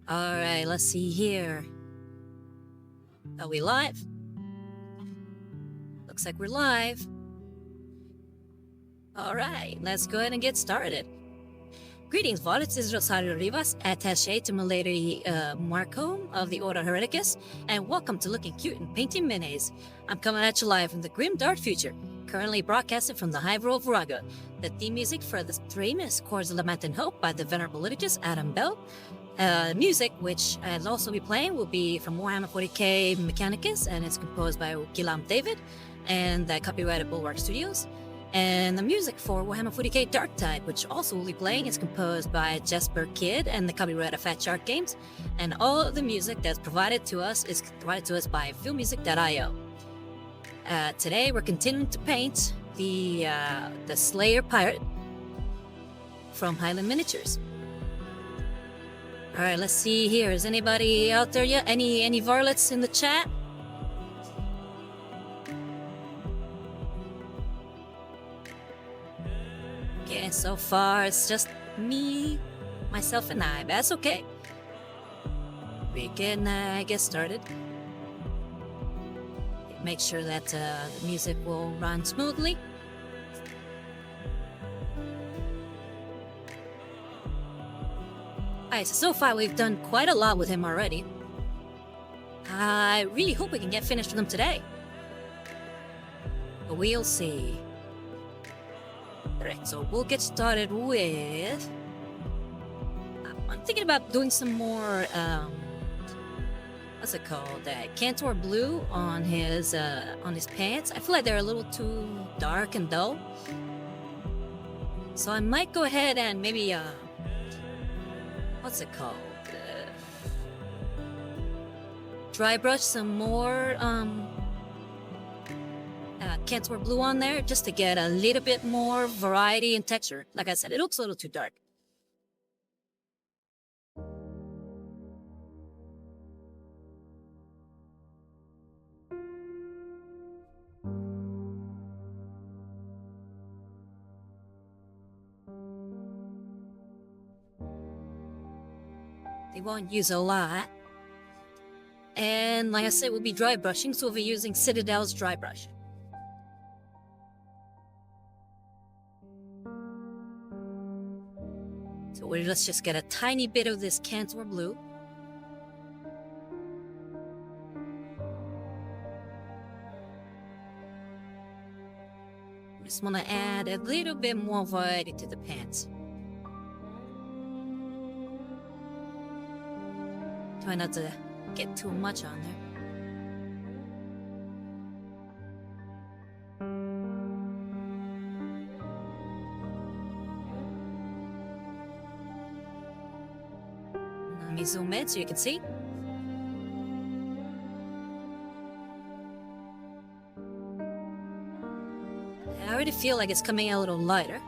Alright, let's see here. Are we live? Looks like we're live. Alright, let's go ahead and get started. Greetings, Volis is Rosario Rivas, attaché to Milady Marcom of the Order Hereticus, and welcome to Looking Cute and Painting Minis. I'm coming at you live from the grim dark future, currently broadcasted from the Hive World of Virago. The theme music for the stream is Chords of Lament and Hope by the Venerable Liturgist Adam Bell. Music, which I'll also be playing, will be from Warhammer 40k Mechanicus, and it's composed by Guillaume David, and copyrighted Bulwark Studios. And the music for Warhammer 40k Darktide, which also will be playing, is composed by Jesper Kyd and the copyrighted Fat Shark Games. And all of the music that's provided to us is provided to us by filmmusic.io. Today we're continuing to paint the Slayer Pirate from Highland Miniatures. All right, let's see here. Is anybody out there yet? Any varlets in the chat? Okay, so far it's just me, myself, and I. But that's okay. We can get started. Make sure that the music will run smoothly. Alright, so far we've done quite a lot with him already. I really hope we can get finished with him today. But we'll see. Alright, so we'll get started with... I'm thinking about doing some more, what's it called? Cantor Blue on his pants. I feel like they're a little too dark and dull. So I might go ahead and maybe, what's it called? Dry brush some more, Cantor Blue on there just to get a little bit more variety and texture. Like I said, it looks a little too dark. They won't use a lot. And like I said, we'll be dry brushing, so we'll be using Citadel's dry brush. So let's just get a tiny bit of this Cantor Blue. Just want to add a little bit more variety to the pants. Try not to get too much on there. Let me zoom in so you can see. I already feel like it's coming out a little lighter.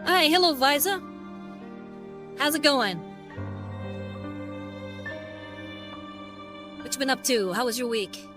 Hi, hello, Visa. How's it going? What you been up to? How was your week?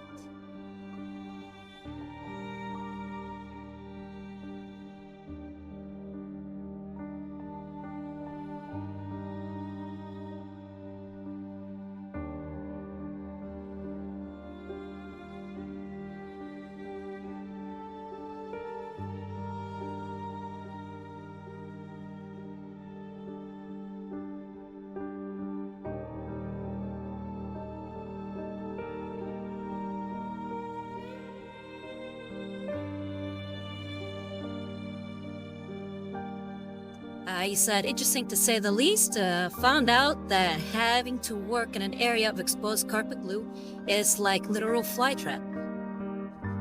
He said, interesting to say the least. Found out that having to work in an area of exposed carpet glue is like literal flytrap.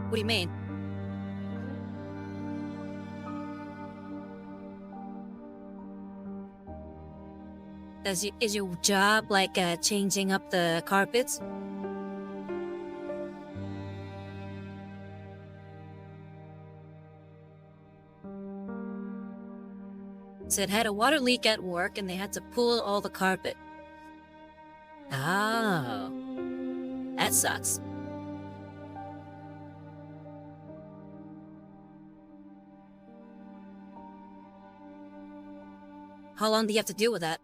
What do you mean? Is your job like changing up the carpets? Said had a water leak at work and they had to pull all the carpet. Oh, that sucks. How long do you have to deal with that?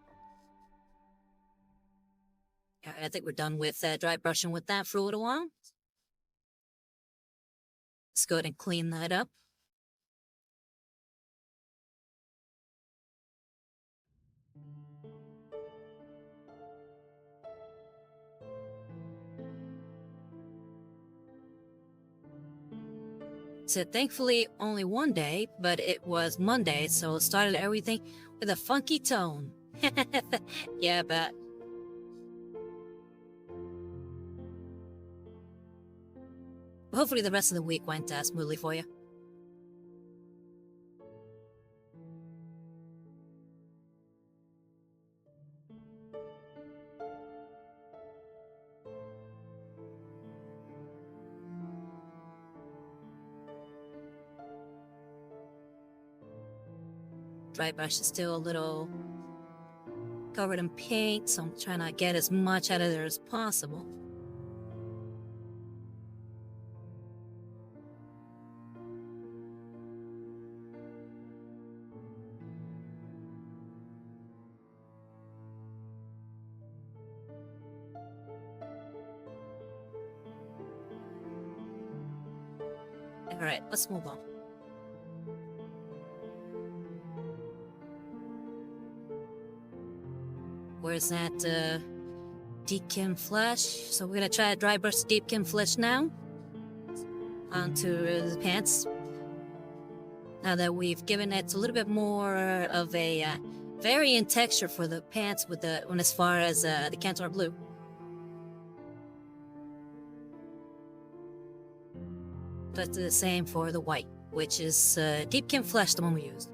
I think we're done with dry brushing with that for a little while. Let's go ahead and clean that up. So thankfully only one day, but it was Monday, so it started everything with a funky tone. Yeah, but hopefully the rest of the week went smoothly for you. Dry brush is still a little covered in paint, so I'm trying to get as much out of there as possible. Alright, let's move on. Where's that deepkin flesh? So we're gonna try to dry brush deepkin flesh now onto the pants. Now that we've given it a little bit more of a varying texture for the pants with the as far as the Cantor blue. Let's do the same for the white, which is deepkin flesh, the one we used.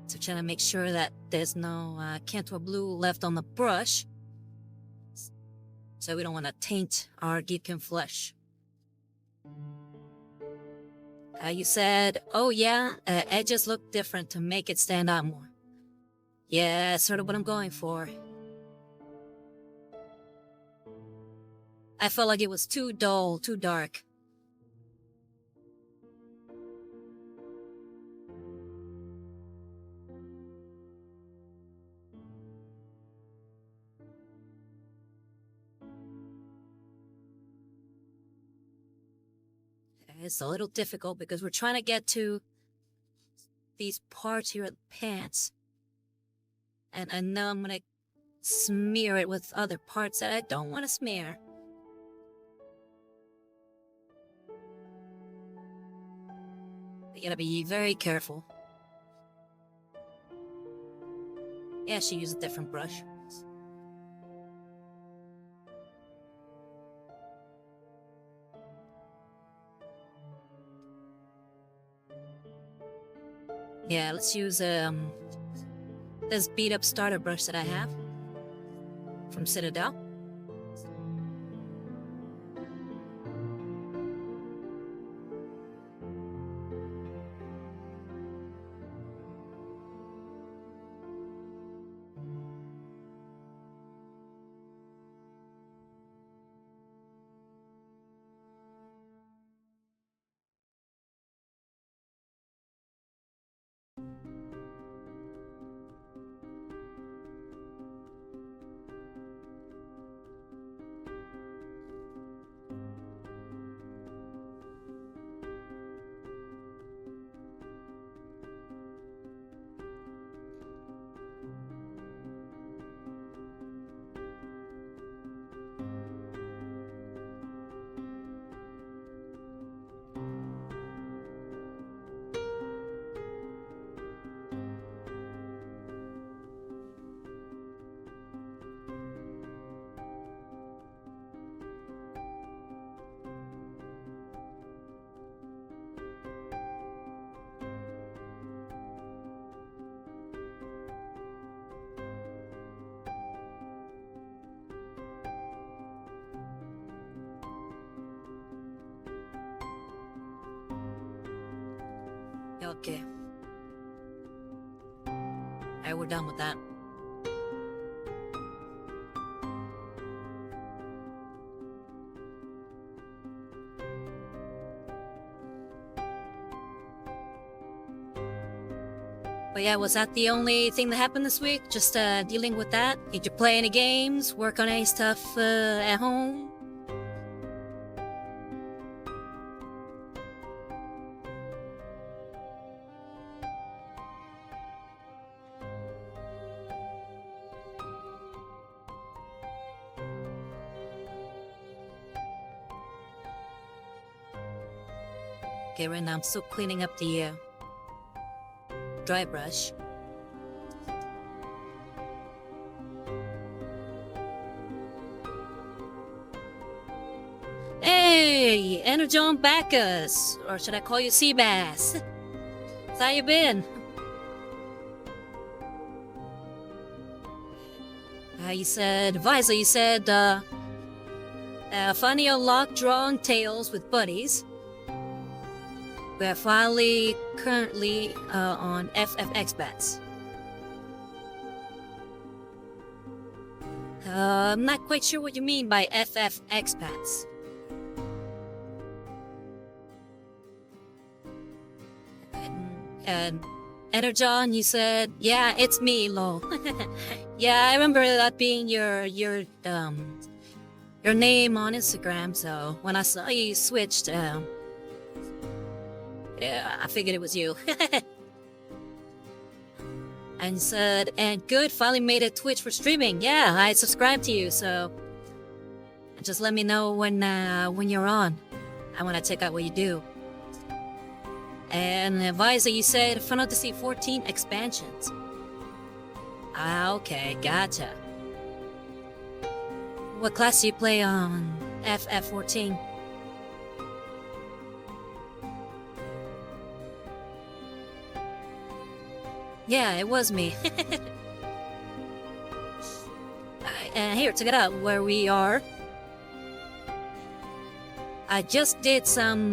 So trying to make sure that there's no Cantor blue left on the brush, so we don't want to taint our deepkin flesh. You said, oh yeah, edges look different to make it stand out more. Yeah, that's sort of what I'm going for. I felt like it was too dull, too dark. It's a little difficult because we're trying to get to these parts here at the pants. And I know I'm gonna smear it with other parts that I don't want to smear. You gotta be very careful. Yeah, she used a different brush. Yeah, let's use this beat up starter brush that I have from Citadel. Okay. Alright, we're done with that. But yeah, was that the only thing that happened this week? Just dealing with that? Did you play any games? Work on any stuff at home? Okay, right now I'm still cleaning up the dry brush. Hey, Energon Bacchus, or should I call you Seabass? How you been? You said, Visa, you said, funny or lock drawing tales with buddies. We're finally currently on FFX bets. I'm not quite sure what you mean by FFX bets. And Energon, you said, yeah, it's me, lol. Yeah, I remember that being your name on Instagram. So when I saw you switched, yeah, I figured it was you. And said, and good, finally made a Twitch for streaming. Yeah, I subscribed to you, so just let me know when you're on. I want to check out what you do. And Advisor, you said Final Fantasy 14 expansions. Ah, okay, gotcha. What class do you play on FF14? Yeah, it was me. And here, check it out where we are. I just did some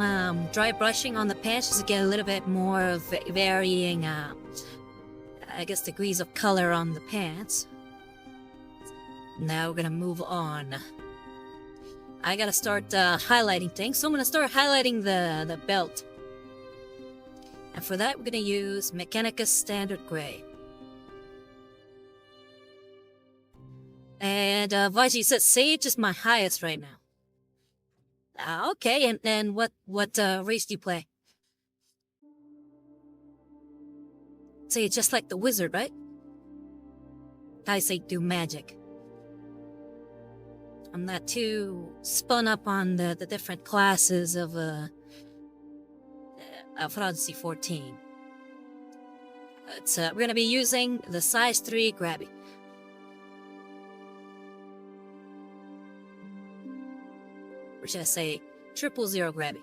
dry brushing on the pants just to get a little bit more varying, I guess, degrees of color on the pants. Now we're gonna move on. I gotta start highlighting things, so I'm gonna start highlighting the belt. And for that, we're gonna use Mechanicus Standard Gray. And Vajji says Sage is my highest right now. Okay, and then what race do you play? So you're just like the wizard, right? I say do magic. I'm not too spun up on the different classes of Final Fantasy 14. We're gonna be using the size 3 grabby. Or should I say 000 grabby?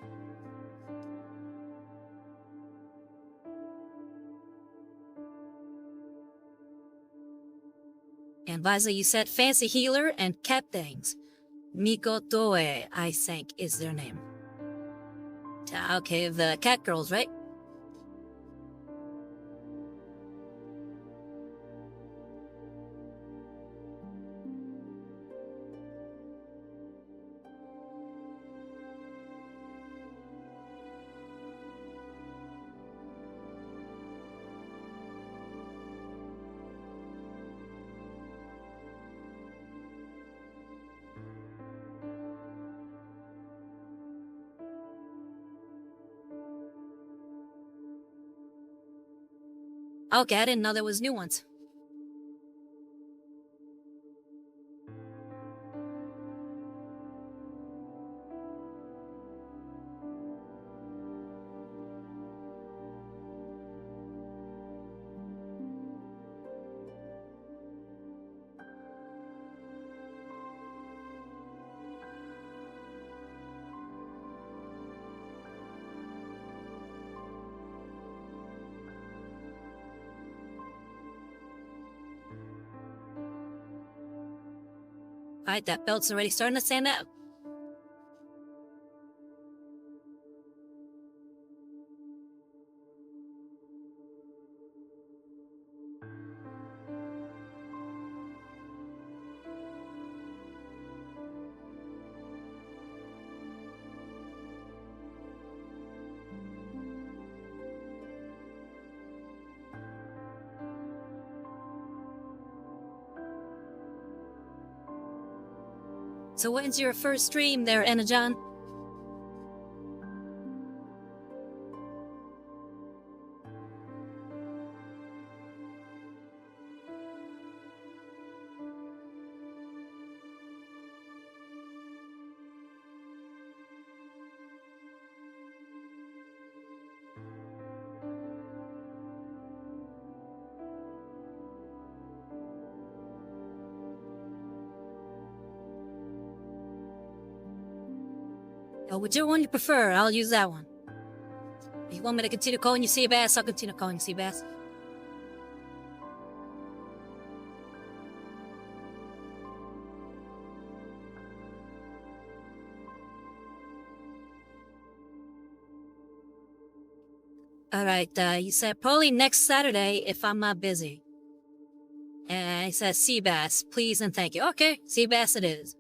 And Visa, you said fancy healer and cat things. Miko Doe, I think, is their name. Okay, the cat girls, right? Okay, I didn't know there was new ones. Alright, that belt's already starting to stand out. So when's your first stream there, Energon? Oh, whichever one you prefer, I'll use that one. If you want me to continue calling you Seabass, I'll continue calling you Seabass. Alright, you said probably next Saturday if I'm not busy. And he says Seabass, please and thank you. Okay, Seabass it is.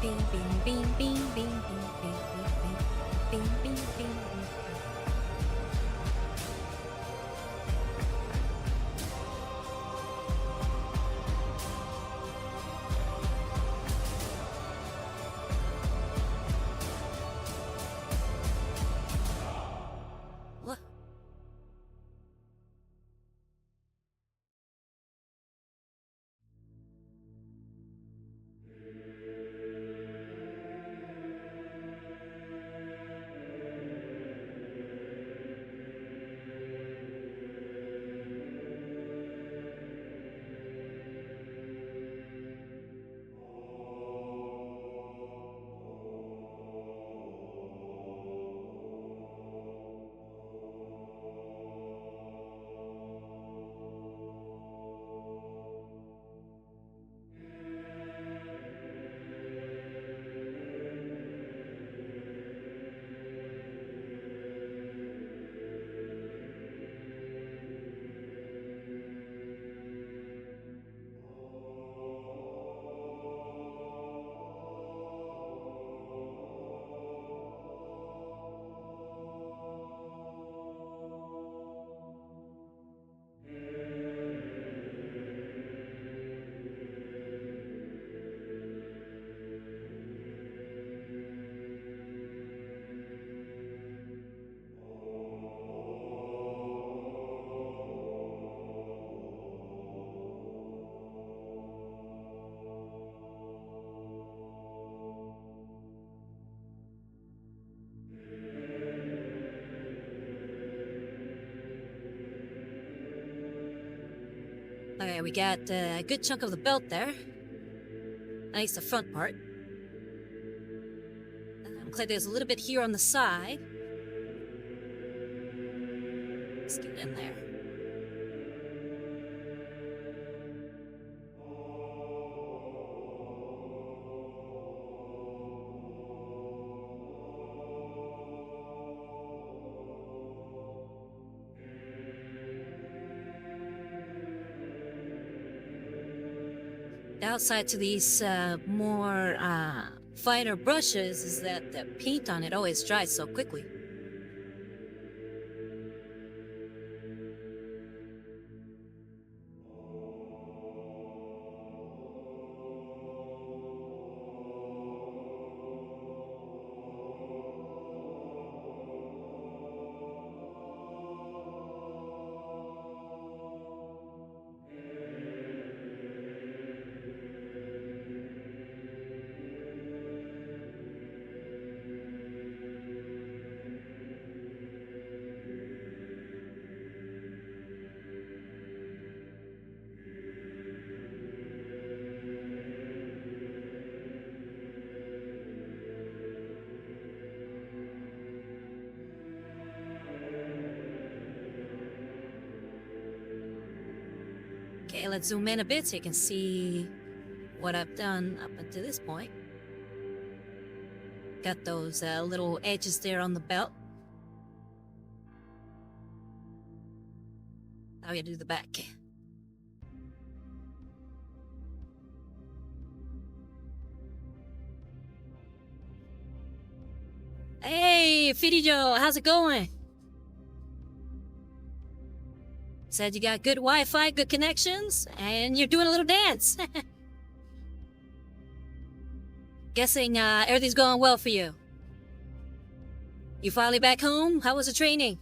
Bing, bing, bing, bing, bing, bing, bing, bing, bing, bing, bing. What? Okay, we got a good chunk of the belt there. At least the front part. I'm Looks like there's a little bit here on the side. Let's get in there. Downside to these more finer brushes is that the paint on it always dries so quickly. Okay, let's zoom in a bit so you can see what I've done up until this point. Got those little edges there on the belt. Now we gotta do the back. Hey, Fidijo, how's it going? Said you got good Wi-Fi, good connections, and you're doing a little dance. Guessing everything's going well for you. You finally back home? How was the training?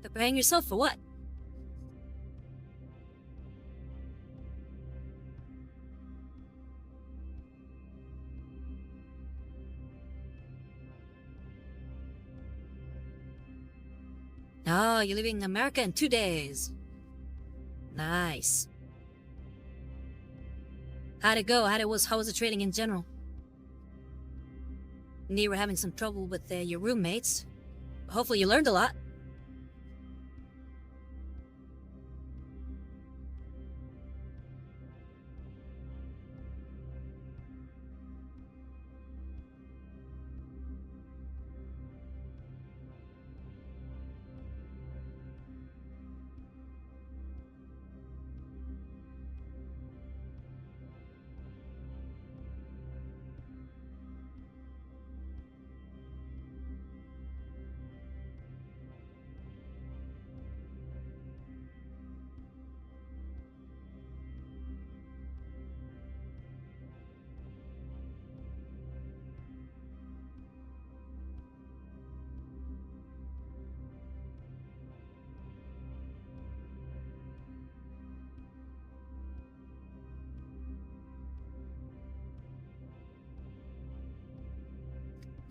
Preparing yourself for what? Oh, you're leaving America in 2 days. Nice. How'd it go? How was the training in general? You were having some trouble with your roommates. Hopefully you learned a lot.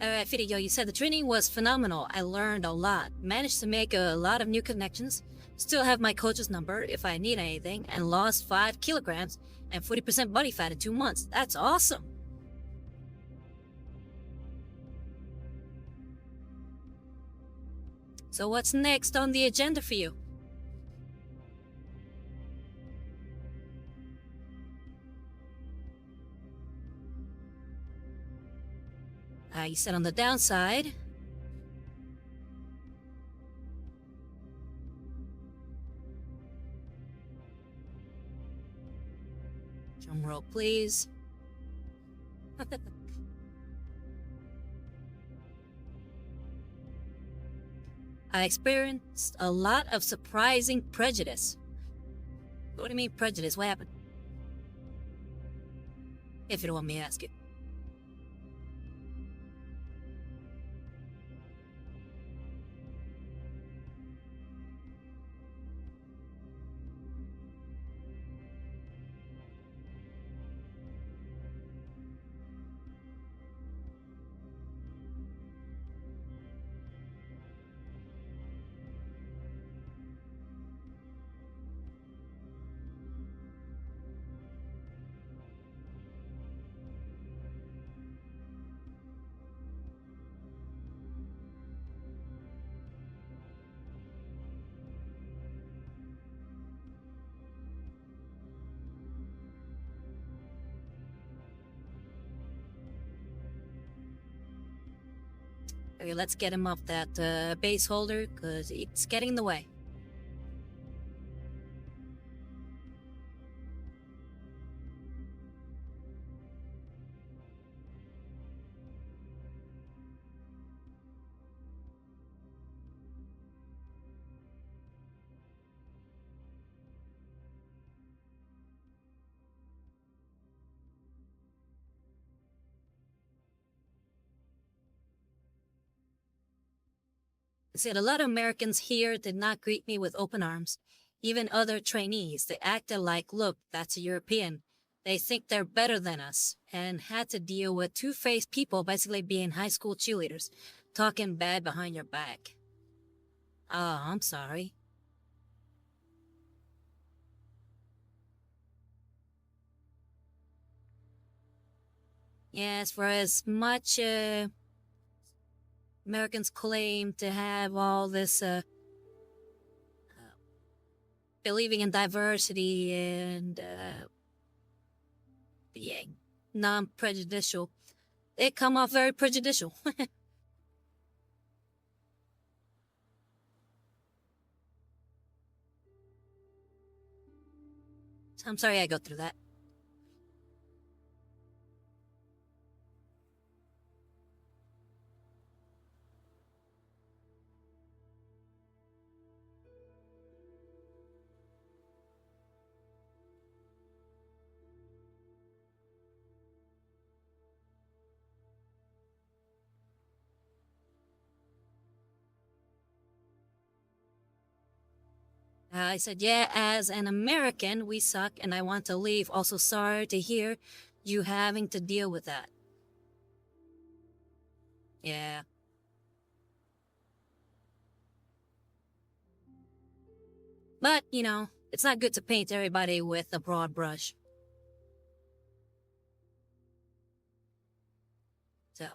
Alright, Fidio, you said the training was phenomenal. I learned a lot. Managed to make a lot of new connections. Still have my coach's number if I need anything. And lost 5 kilograms and 40% body fat in 2 months. That's awesome. So what's next on the agenda for you? You said on the downside. Drum roll, please. I experienced a lot of surprising prejudice. What do you mean prejudice? What happened? If you don't want me to ask it. Okay, let's get him off that base holder, because it's getting in the way. Said a lot of Americans here did not greet me with open arms. Even other trainees, they acted like, look, that's a European. They think they're better than us, and had to deal with two-faced people basically being high school cheerleaders, talking bad behind your back. Oh, I'm sorry. Yes, for as much Americans claim to have all this believing in diversity and being non-prejudicial, they come off very prejudicial. I'm sorry I go through that. I said, yeah, as an American, we suck and I want to leave. Also, sorry to hear you having to deal with that. Yeah. But, you know, it's not good to paint everybody with a broad brush. So.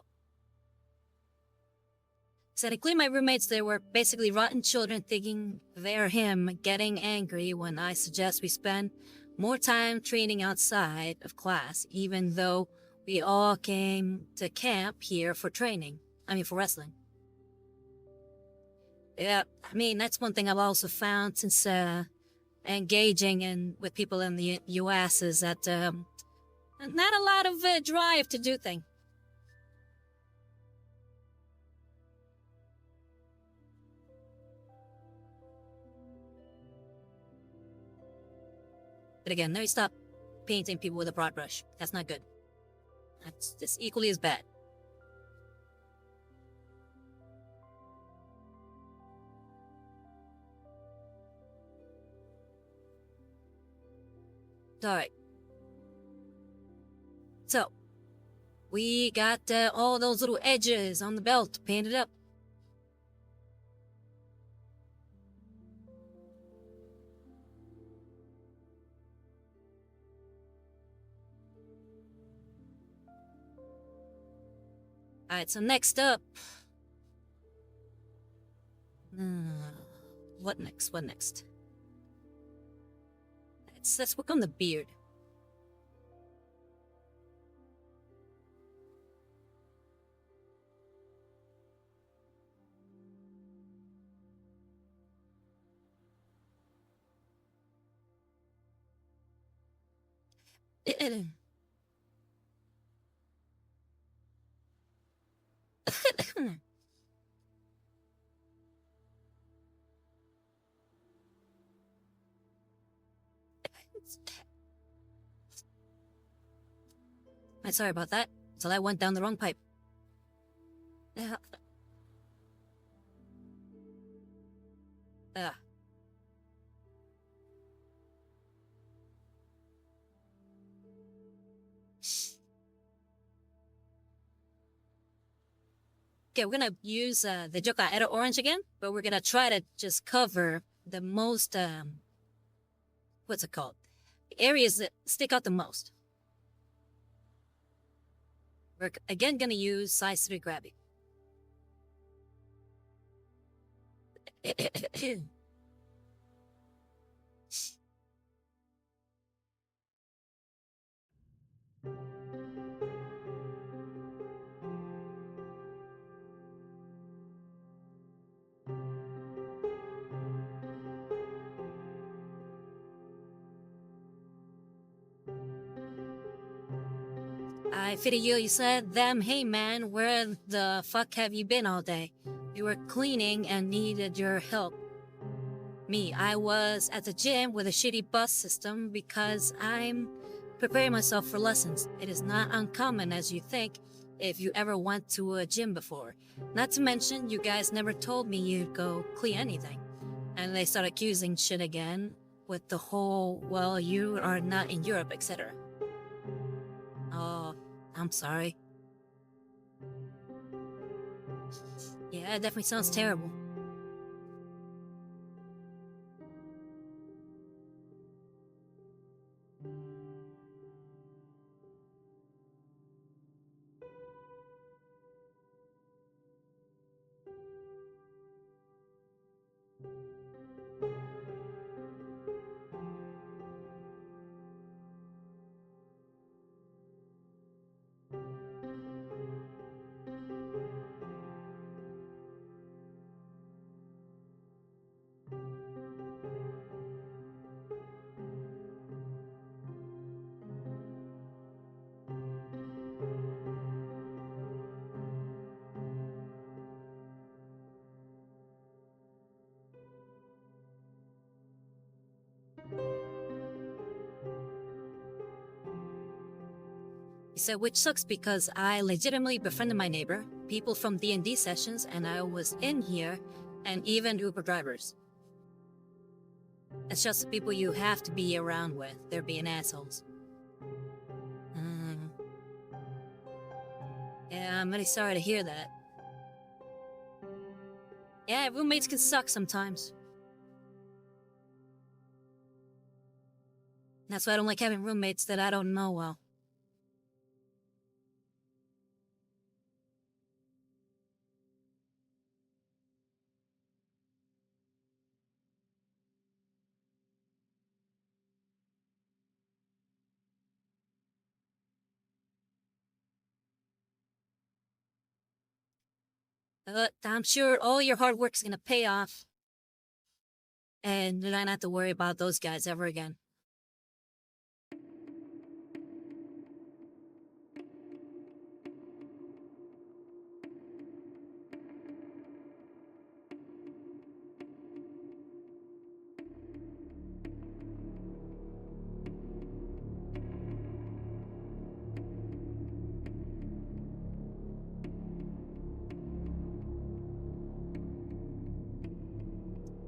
Said I clean my roommates, they were basically rotten children thinking they're him, getting angry when I suggest we spend more time training outside of class, even though we all came to camp here for training. For wrestling. Yeah, that's one thing I've also found since engaging with people in the U.S. is that not a lot of drive to do things. But again, no, stop painting people with a broad brush. That's not good. That's just equally as bad. Alright. So, we got all those little edges on the belt painted up. Alright, so next up... what next? What next? Let's work on the beard. I'm sorry about that. So I went down the wrong pipe. Okay, we're gonna use the Joka Era Orange again, but we're gonna try to just cover the most, what's it called? The areas that stick out the most. We're again gonna use size 3 Grabby. Alright, Fidio, you said them. Hey man, where the fuck have you been all day? You were cleaning and needed your help. Me, I was at the gym with a shitty bus system because I'm preparing myself for lessons. It is not uncommon as you think if you ever went to a gym before. Not to mention, you guys never told me you'd go clean anything. And they start accusing shit again with the whole, well, you are not in Europe, etc. Oh, I'm sorry. Yeah, it definitely sounds terrible. He said, which sucks because I legitimately befriended my neighbor, people from D&D sessions, and I was in here, and even Uber drivers. It's just the people you have to be around with. They're being assholes. Yeah, I'm really sorry to hear that. Yeah, roommates can suck sometimes. That's why I don't like having roommates that I don't know well. I'm sure all your hard work is gonna pay off. And you don't have to worry about those guys ever again.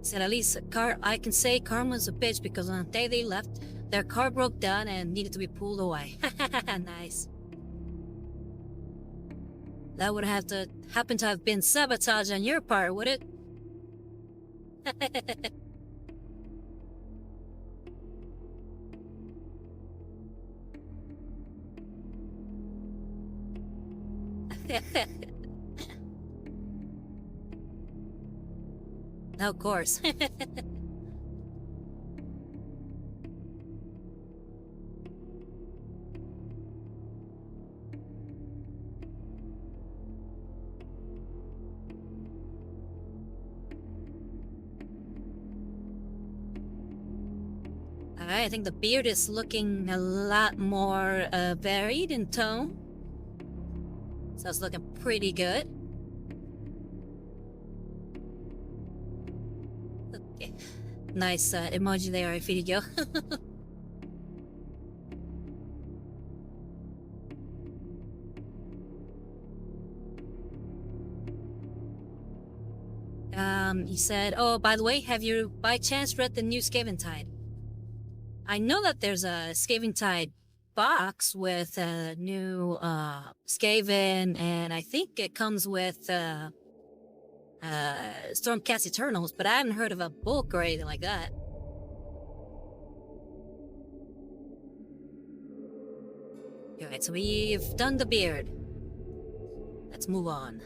Said at least I can say Karma's a bitch because on the day they left, their car broke down and needed to be pulled away. Nice. That would have to happen to have been sabotage on your part, would it? Of course. I think the beard is looking a lot more varied in tone. So it's looking pretty good. Okay. Nice emoji there, I feel you. You said, oh, by the way, have you by chance read the new Tide? I know that there's a Tide box with a new Skaven, and I think it comes with Stormcast Eternals, but I haven't heard of a book or anything like that. Alright, so we've done the beard. Let's move on.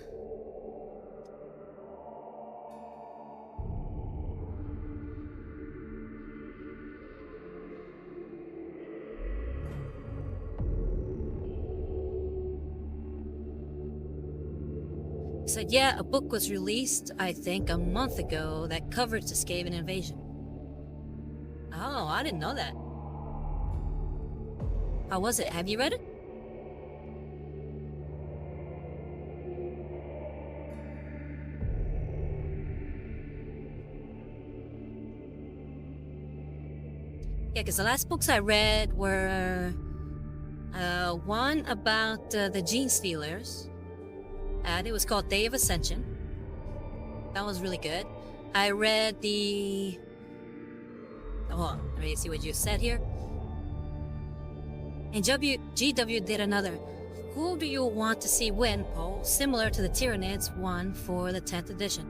Said, yeah, a book was released, I think, a month ago that covered the Skaven invasion. Oh, I didn't know that. How was it? Have you read it? Yeah, because the last books I read were one about the Gene Stealers, and it was called Day of Ascension. That was really good. I read the... Oh, let me see what you said here. And GW did another Who Do You Want to See Win poll, similar to the Tyranids one for the 10th edition.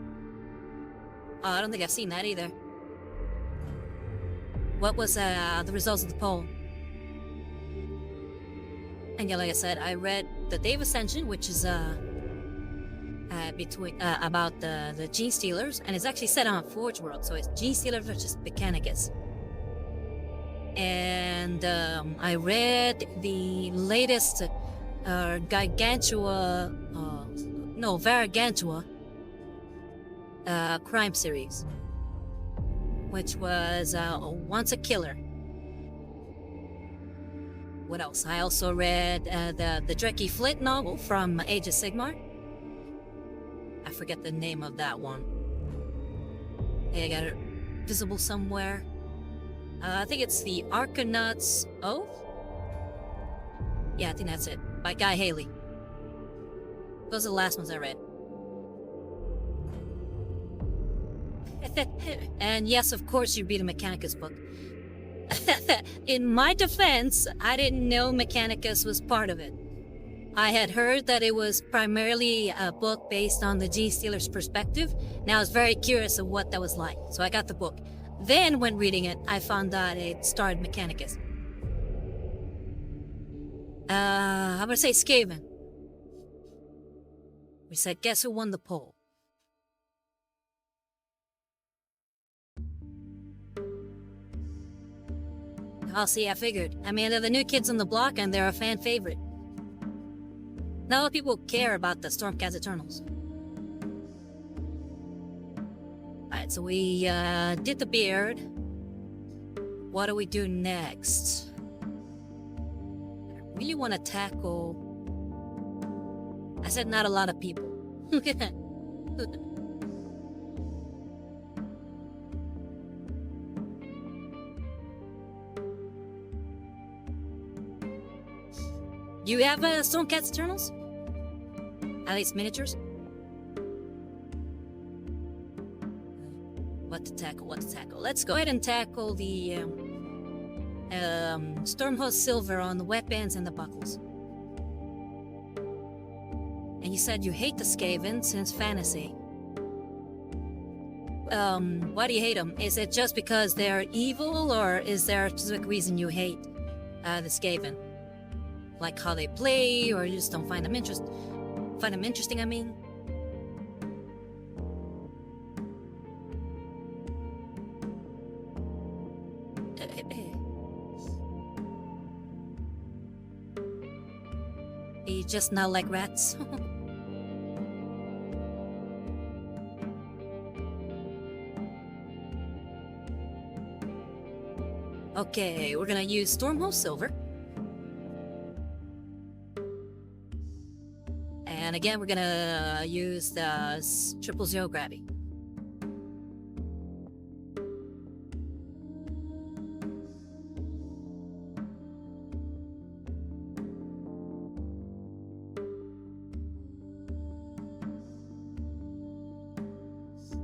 Oh, I don't think I've seen that either. What was the results of the poll? And yeah, like I said, I read the Day of Ascension, which is about the Gene Stealers, and it's actually set on Forge World, so it's Gene Stealers versus Mechanicus. And I read the latest Vargantua crime series, which was Once a Killer. What else? I also read the Drekkie Flint novel from Age of Sigmar. I forget the name of that one. Hey, I got it visible somewhere. I think it's the Arcanauts Oath? Yeah, I think that's it. By Guy Haley. Those are the last ones I read. And yes, of course you read a Mechanicus book. In my defense, I didn't know Mechanicus was part of it. I had heard that it was primarily a book based on the Gene Stealer's perspective, and I was very curious of what that was like, so I got the book. Then, when reading it, I found out it starred Mechanicus. I'm gonna say Skaven. We said, guess who won the poll? I'll see, I figured. I mean, they're the new kids on the block, and they're a fan favorite. Not a lot of people care about the Stormcast Eternals. Alright, so we did the beard. What do we do next? I really want to tackle... I said not a lot of people. You have Stormcast Eternals? At least miniatures? What to tackle? Let's go ahead and tackle the Stormhost Silver on the weapons and the buckles. And you said you hate the Skaven since fantasy. Why do you hate them? Is it just because they're evil, or is there a specific reason you hate the Skaven? Like how they play, or you just don't find them interesting, I mean? You just not like rats? Okay, we're gonna use Stormhost Silver. And again, we're gonna use the 000 Gravity.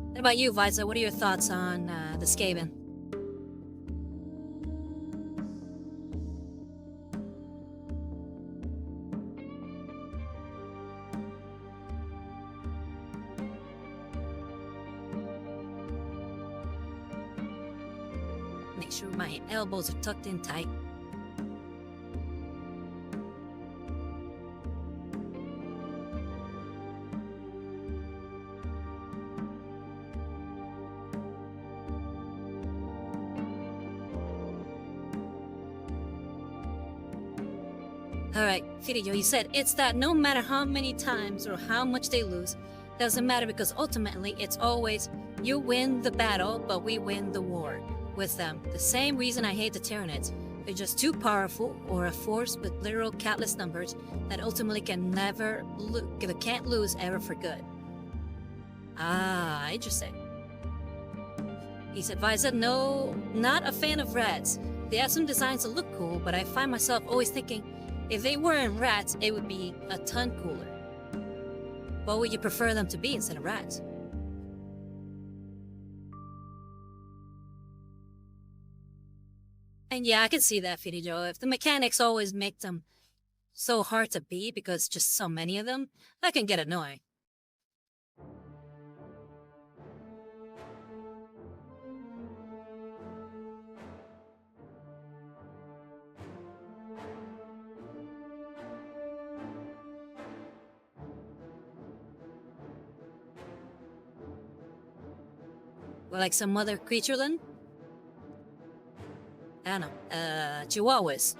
What about you, Visa? What are your thoughts on the Skaven? Make sure my elbows are tucked in tight. Alright, Fidio, you said it's that no matter how many times or how much they lose, doesn't matter, because ultimately it's always you win the battle, but we win the war with them. The same reason I hate the Tyranids. They're just too powerful, or a force with literal countless numbers that ultimately can't lose ever for good. Ah, interesting. He said, Visa, no, not a fan of rats. They have some designs that look cool, but I find myself always thinking, if they weren't rats, it would be a ton cooler. What would you prefer them to be instead of rats? And yeah, I can see that, Firijo. If the mechanics always make them so hard to beat because just so many of them, that can get annoying. Well, like some other creatureland? I don't know. Chihuahuas.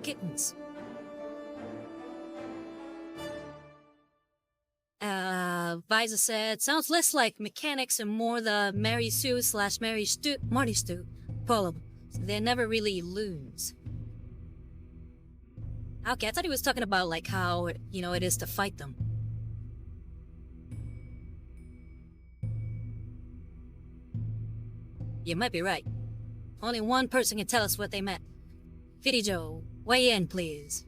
Kittens. Visa said, sounds less like mechanics and more the Mary Sue / Marty Stu problem. So they're never really loons. Okay, I thought he was talking about like how, it is to fight them. You might be right. Only one person can tell us what they meant. Firijo, weigh in, please.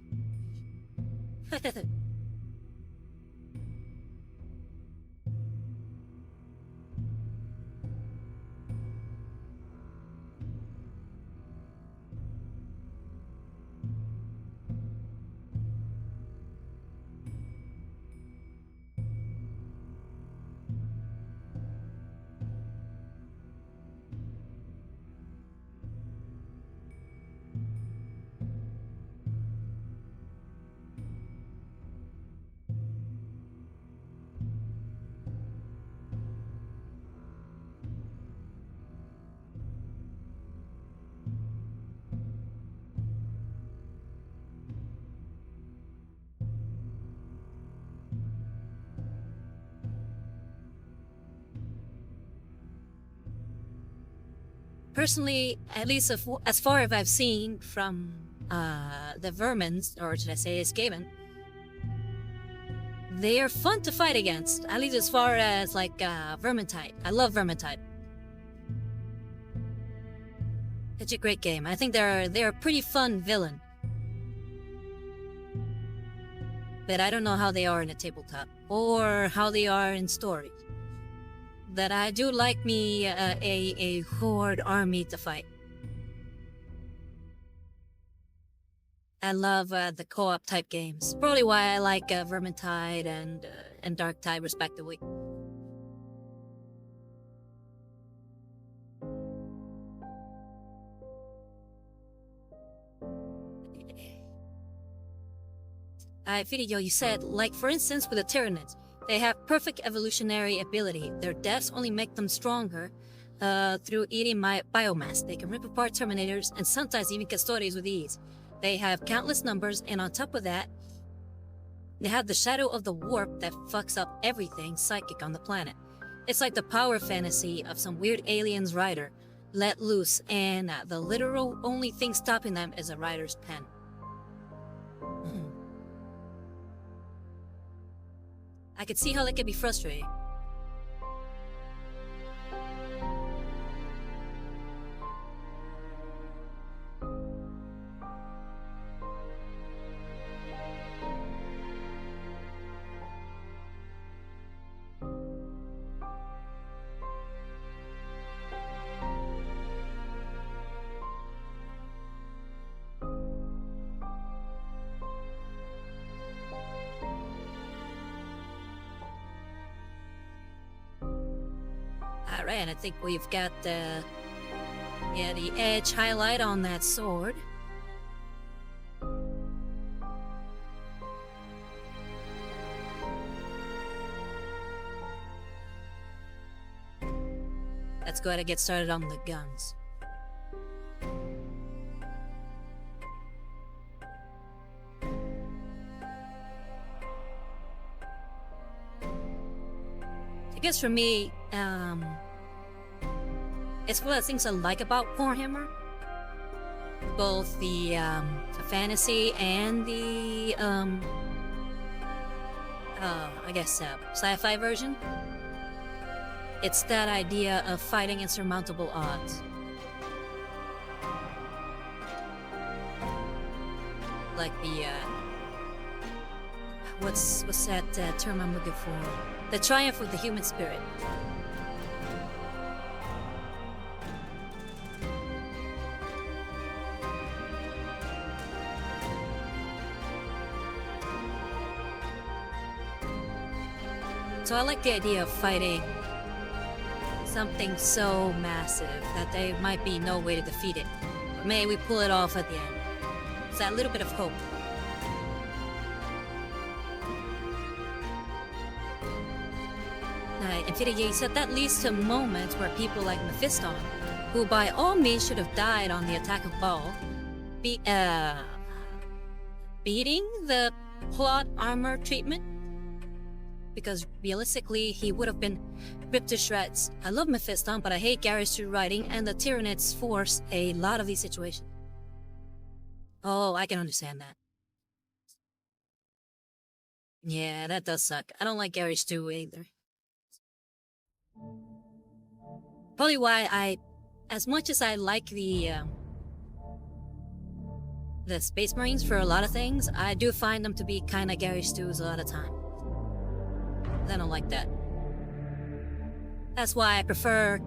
Personally, at least as far as I've seen from the vermins, or should I say Skaven, they are fun to fight against, at least as far as like Vermintide. I love Vermintide. It's a great game. I think they're a pretty fun villain. But I don't know how they are in a tabletop, or how they are in story. That I do like me a horde army to fight. I love the co-op type games. Probably why I like Vermintide and Darktide respectively. Video, you said, like for instance with the Tyranids, they have perfect evolutionary ability. Their deaths only make them stronger through eating biomass. They can rip apart Terminators and sometimes even Custodians with ease. They have countless numbers, and on top of that, they have the shadow of the warp that fucks up everything psychic on the planet. It's like the power fantasy of some weird alien's rider let loose, and the literal only thing stopping them is a rider's pen. I could see how that could be frustrating. Alright, and I think we've got the edge highlight on that sword. Let's go ahead and get started on the guns. I guess for me, it's one of the things I like about Warhammer. both the fantasy and the I guess sci-fi version. It's that idea of fighting insurmountable odds. Like the what's that term I'm looking for? The triumph of the human spirit. So I like the idea of fighting something so massive that there might be no way to defeat it. But may we pull it off at the end. It's that little bit of hope. Infinity said that leads to moments where people like Mephiston, who by all means should have died on the attack of Baal, beating the plot armor treatment, because realistically he would have been ripped to shreds. I love Mephiston, but I hate Gary's true writing, and the Tyranids force a lot of these situations. Oh, I can understand that. Yeah, that does suck. I don't like Gary's too either. Probably why as much as I like the Space Marines for a lot of things, I do find them to be kind of Gary Stews a lot of time. I don't like that. That's why I prefer,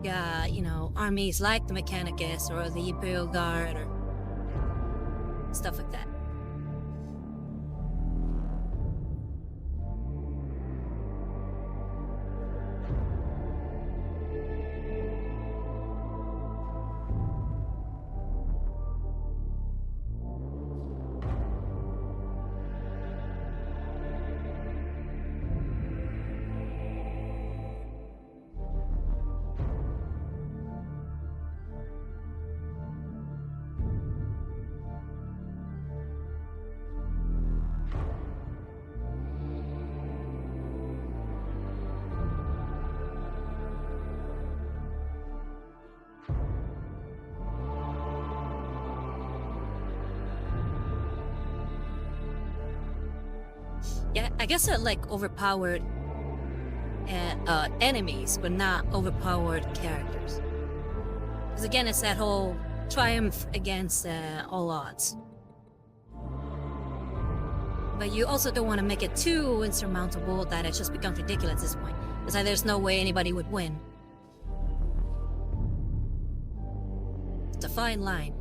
armies like the Mechanicus or the Imperial Guard or stuff like that. Yeah, I guess I like overpowered enemies, but not overpowered characters. Because again, it's that whole triumph against all odds. But you also don't want to make it too insurmountable that it just becomes ridiculous at this point. It's like there's no way anybody would win. It's a fine line.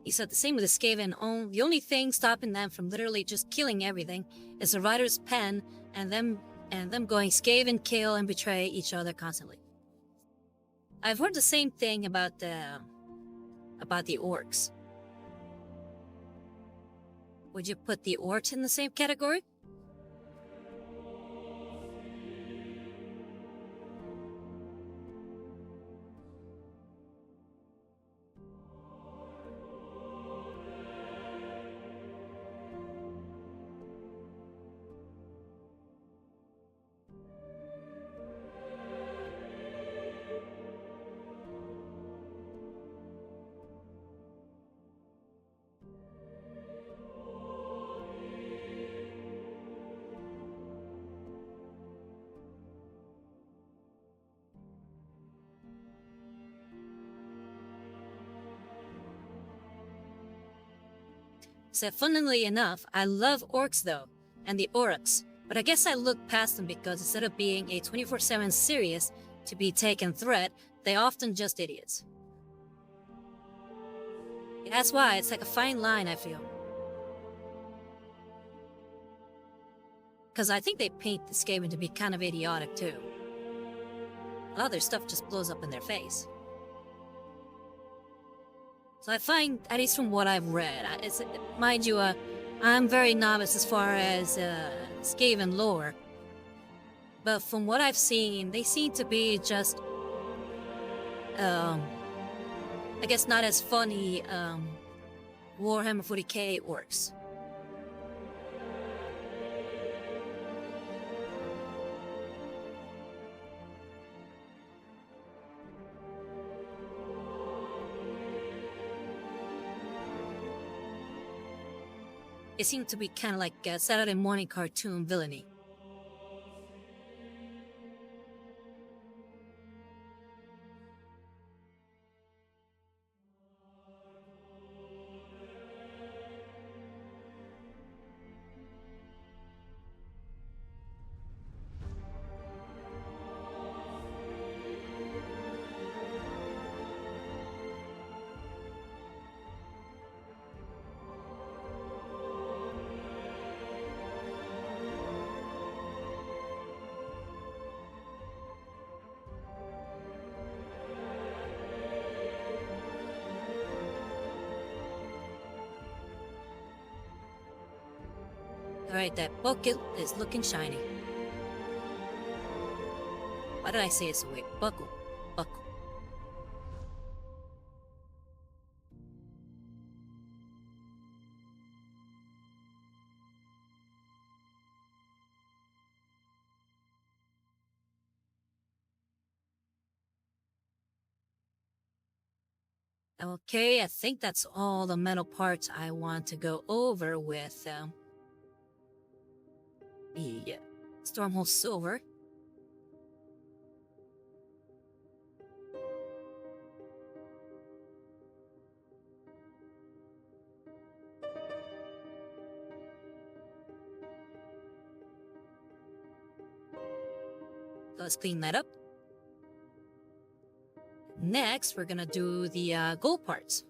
He said the same with the Skaven. The only thing stopping them from literally just killing everything is the writer's pen and them going Skaven, kill, and betray each other constantly. I've heard the same thing about the orcs. Would you put the orcs in the same category? So funnily enough, I love orcs though, and the orcs, but I guess I look past them because instead of being a 24/7 serious to be taken threat, they often just idiots. That's why it's like a fine line, I feel. Because I think they paint the Skaven to be kind of idiotic too. A lot of their stuff just blows up in their face. So I find, at least from what I've read, mind you, I'm very novice as far as Skaven lore, but from what I've seen, they seem to be just, um, I guess, not as funny Warhammer 40k orcs. It seemed to be kind of like a Saturday morning cartoon villainy. Alright, that bucket is looking shiny. Why did I say it so weird? Buckle. Buckle. Okay, I think that's all the metal parts I want to go over with the Stormhold Silver. Let's clean that up. Next, we're gonna do the gold parts.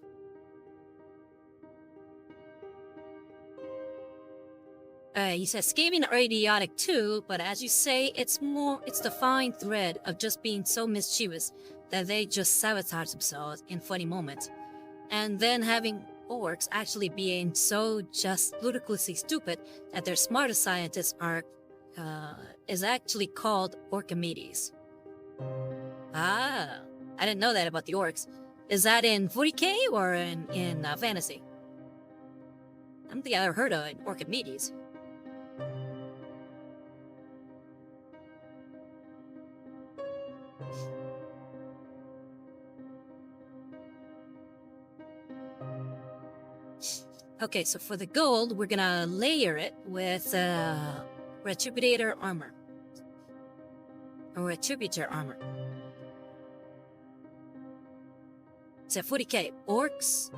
He says Skaven are idiotic too, but as you say, it's the fine thread of just being so mischievous that they just sabotage themselves in funny moments. And then having orcs actually being so just ludicrously stupid that their smartest scientists is actually called Orchimedes. Ah, I didn't know that about the orcs. Is that in 40k or in fantasy? I don't think I ever heard of Orchimedes. Okay, so for the gold, we're gonna layer it with Retributor armor. Or Retributor armor. So 40k, orcs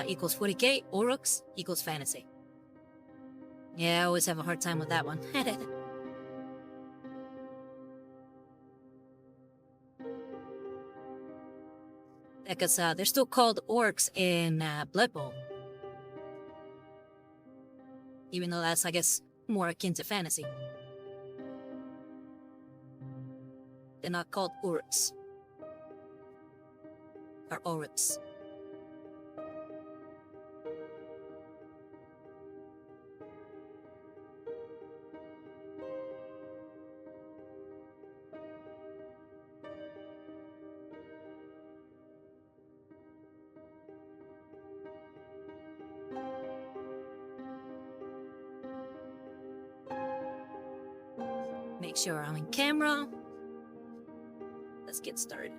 equals 40k, orcs equals fantasy. Yeah, I always have a hard time with that one. Because they're still called orcs in Blood Bowl. Even though that's, I guess, more akin to fantasy. They're not called orcs. Or orcs. Make sure I'm in camera. Let's get started.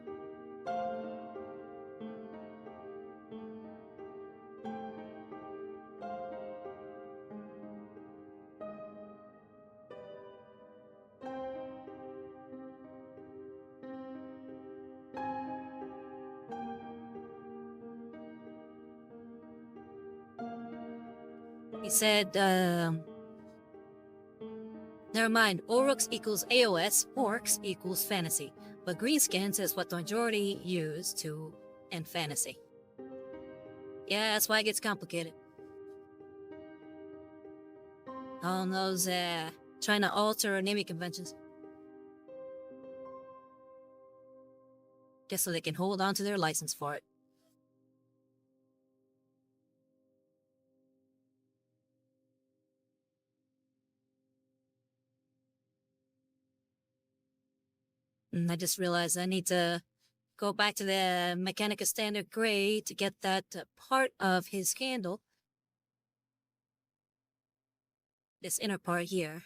He said, never mind, Orcs equals AOS, Orcs equals fantasy. But greenskins is what the majority use to in fantasy. Yeah, that's why it gets complicated. All those trying to alter naming conventions. Just so they can hold on to their license for it. And I just realized I need to go back to the Mechanicus standard gray to get that part of his handle. This inner part here.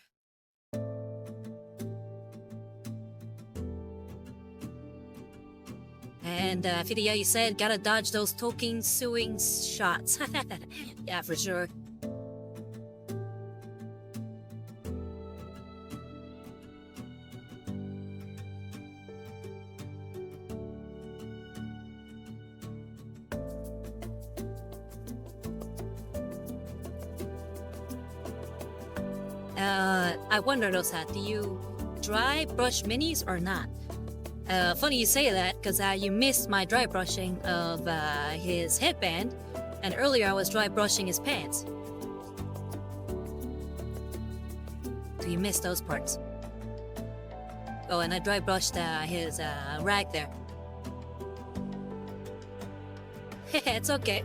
And Fidia, you said gotta dodge those token suing shots. Yeah, for sure. I wonder, Rosat, do you dry brush minis or not? Funny you say that, because you missed my dry brushing of his headband, and earlier I was dry brushing his pants. So you missed those parts. Oh, and I dry brushed his rag there. It's okay.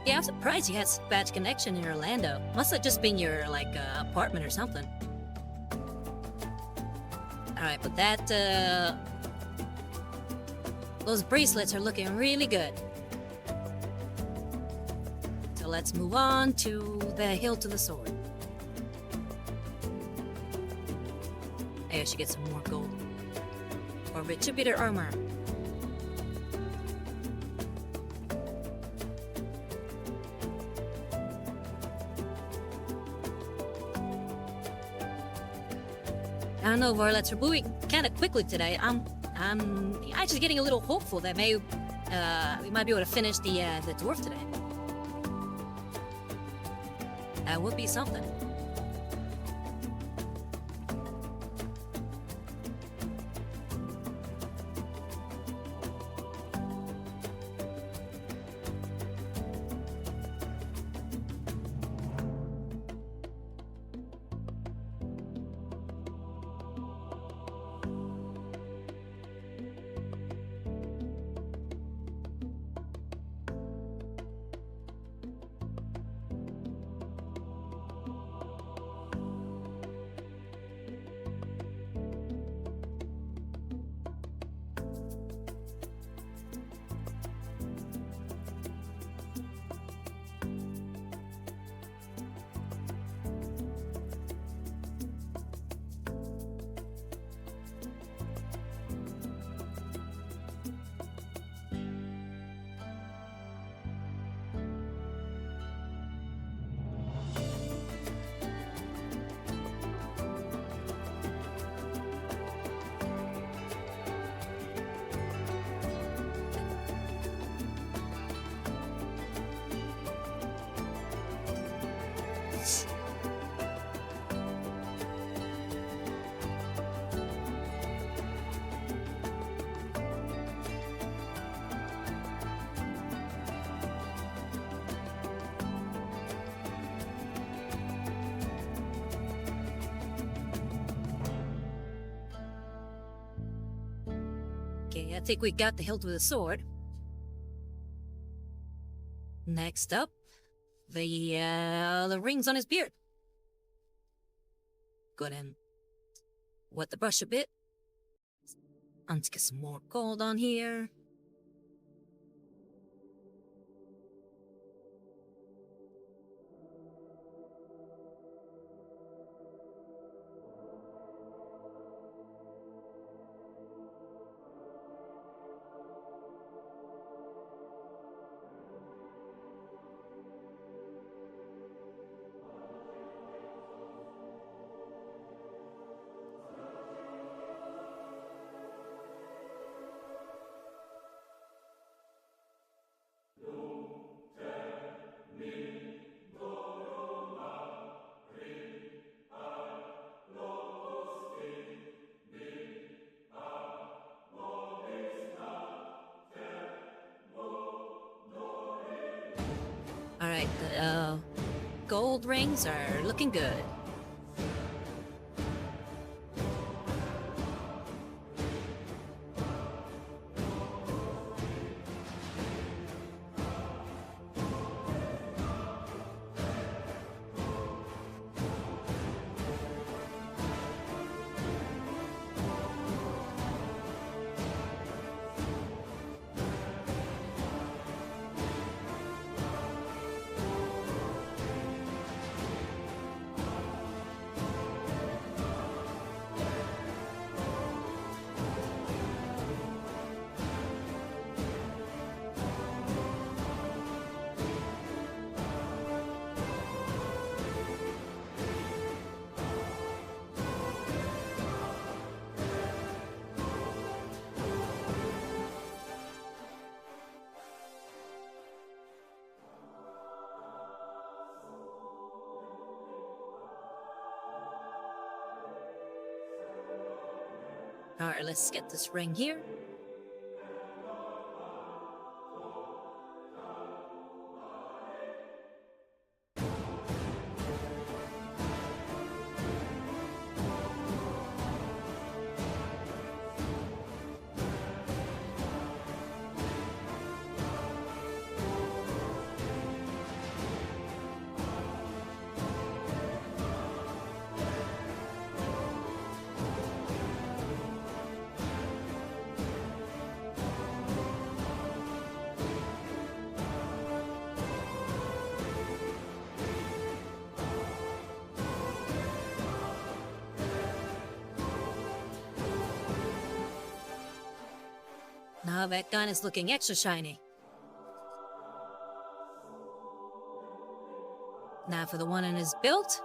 Yeah, I'm surprised you had such bad connection in Orlando. Must have just been your, apartment or something. Alright, but those bracelets are looking really good. So let's move on to the hilt of the sword. I should get some more gold. Or retributor armor. I don't know, Varlets, we're moving kind of quickly today. I'm actually getting a little hopeful that we might be able to finish the dwarf today. That would be something. Okay, I think we got the hilt with the sword. Next up, the rings on his beard. Go ahead and wet the brush a bit. Let's get some more gold on here. Alright, the gold rings are looking good. Alright, let's get this ring here. Now that gun is looking extra shiny. Now for the one in his belt.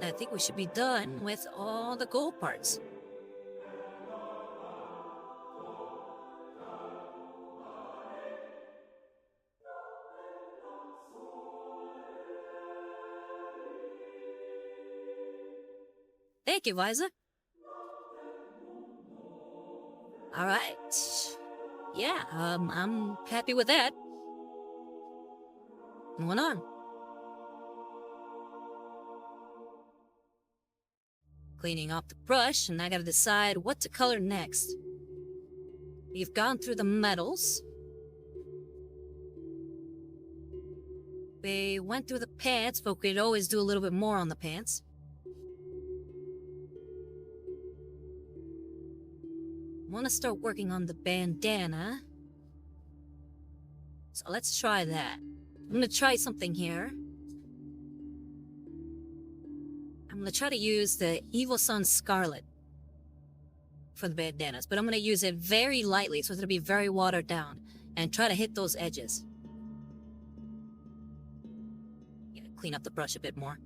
I think we should be done with all the gold parts. Thank you, Visa. All right. Yeah, I'm happy with that. Moving on. Cleaning off the brush, and I gotta decide what to color next. We've gone through the metals. We went through the pants, but we could always do a little bit more on the pants. I want to start working on the bandana. So let's try that. I'm gonna try something here. I'm gonna try to use the Evil Sun Scarlet for the bandanas, but I'm gonna use it very lightly, so it's gonna be very watered down, and try to hit those edges. Yeah, clean up the brush a bit more.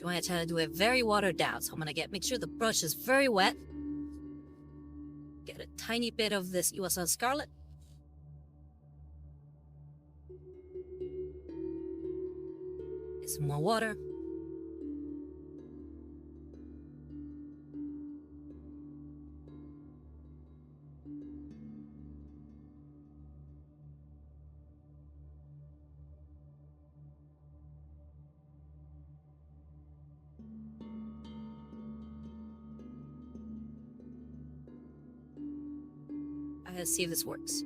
You want to try to do it very watered down, so I'm gonna make sure the brush is very wet. Get a tiny bit of this USL Scarlet. Get some more water. Let's see if this works.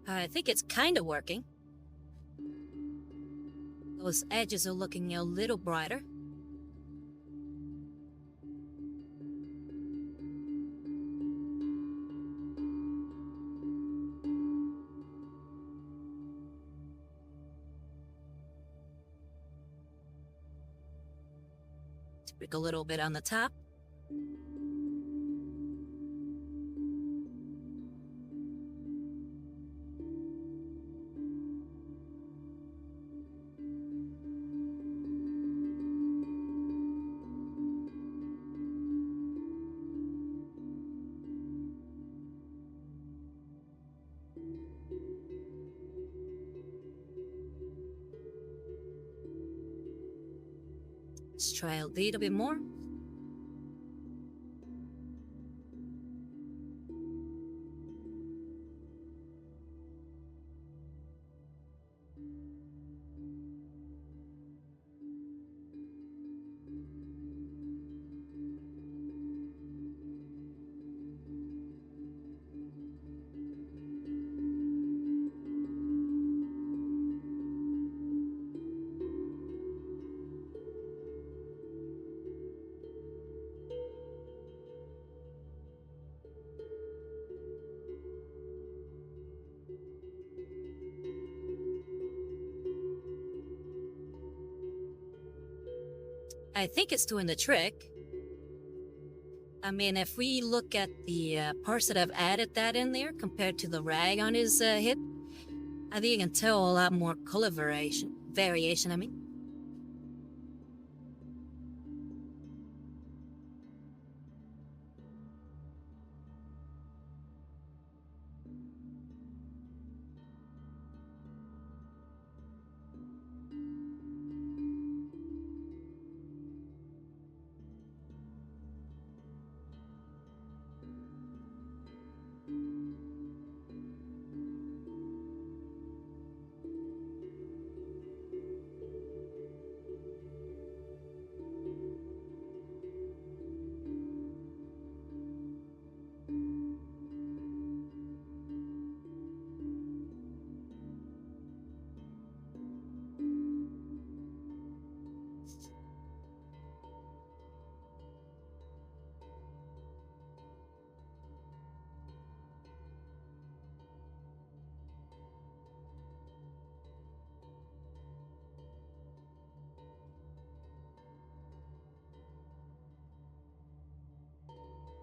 I think it's kind of working. Those edges are looking a little brighter. Tweak a little bit on the top. Let's try a little bit more. I think it's doing the trick. I mean, if we look at the parts that have added that in there compared to the rag on his hip, I think you can tell a lot more color variation, I mean.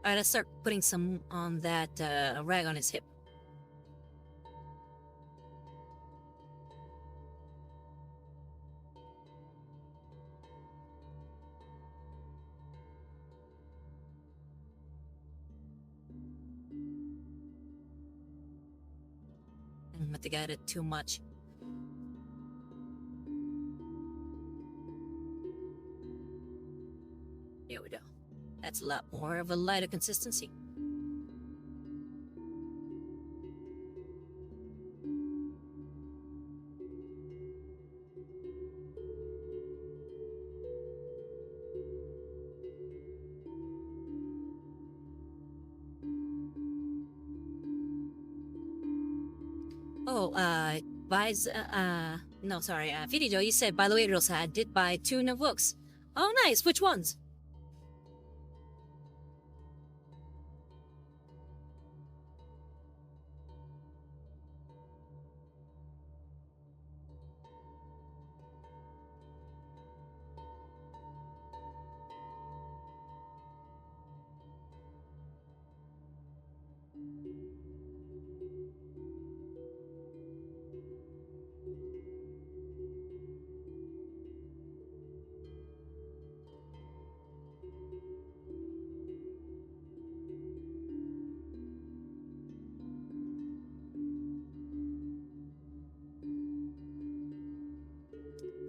Alright, let's start putting some on that rag on his hip. I think I added too much. There we go. That's a lot more of a lighter consistency. Oh, Fidijo, you said, by the way, Rosa, I did buy 2 new books. Oh, nice. Which ones?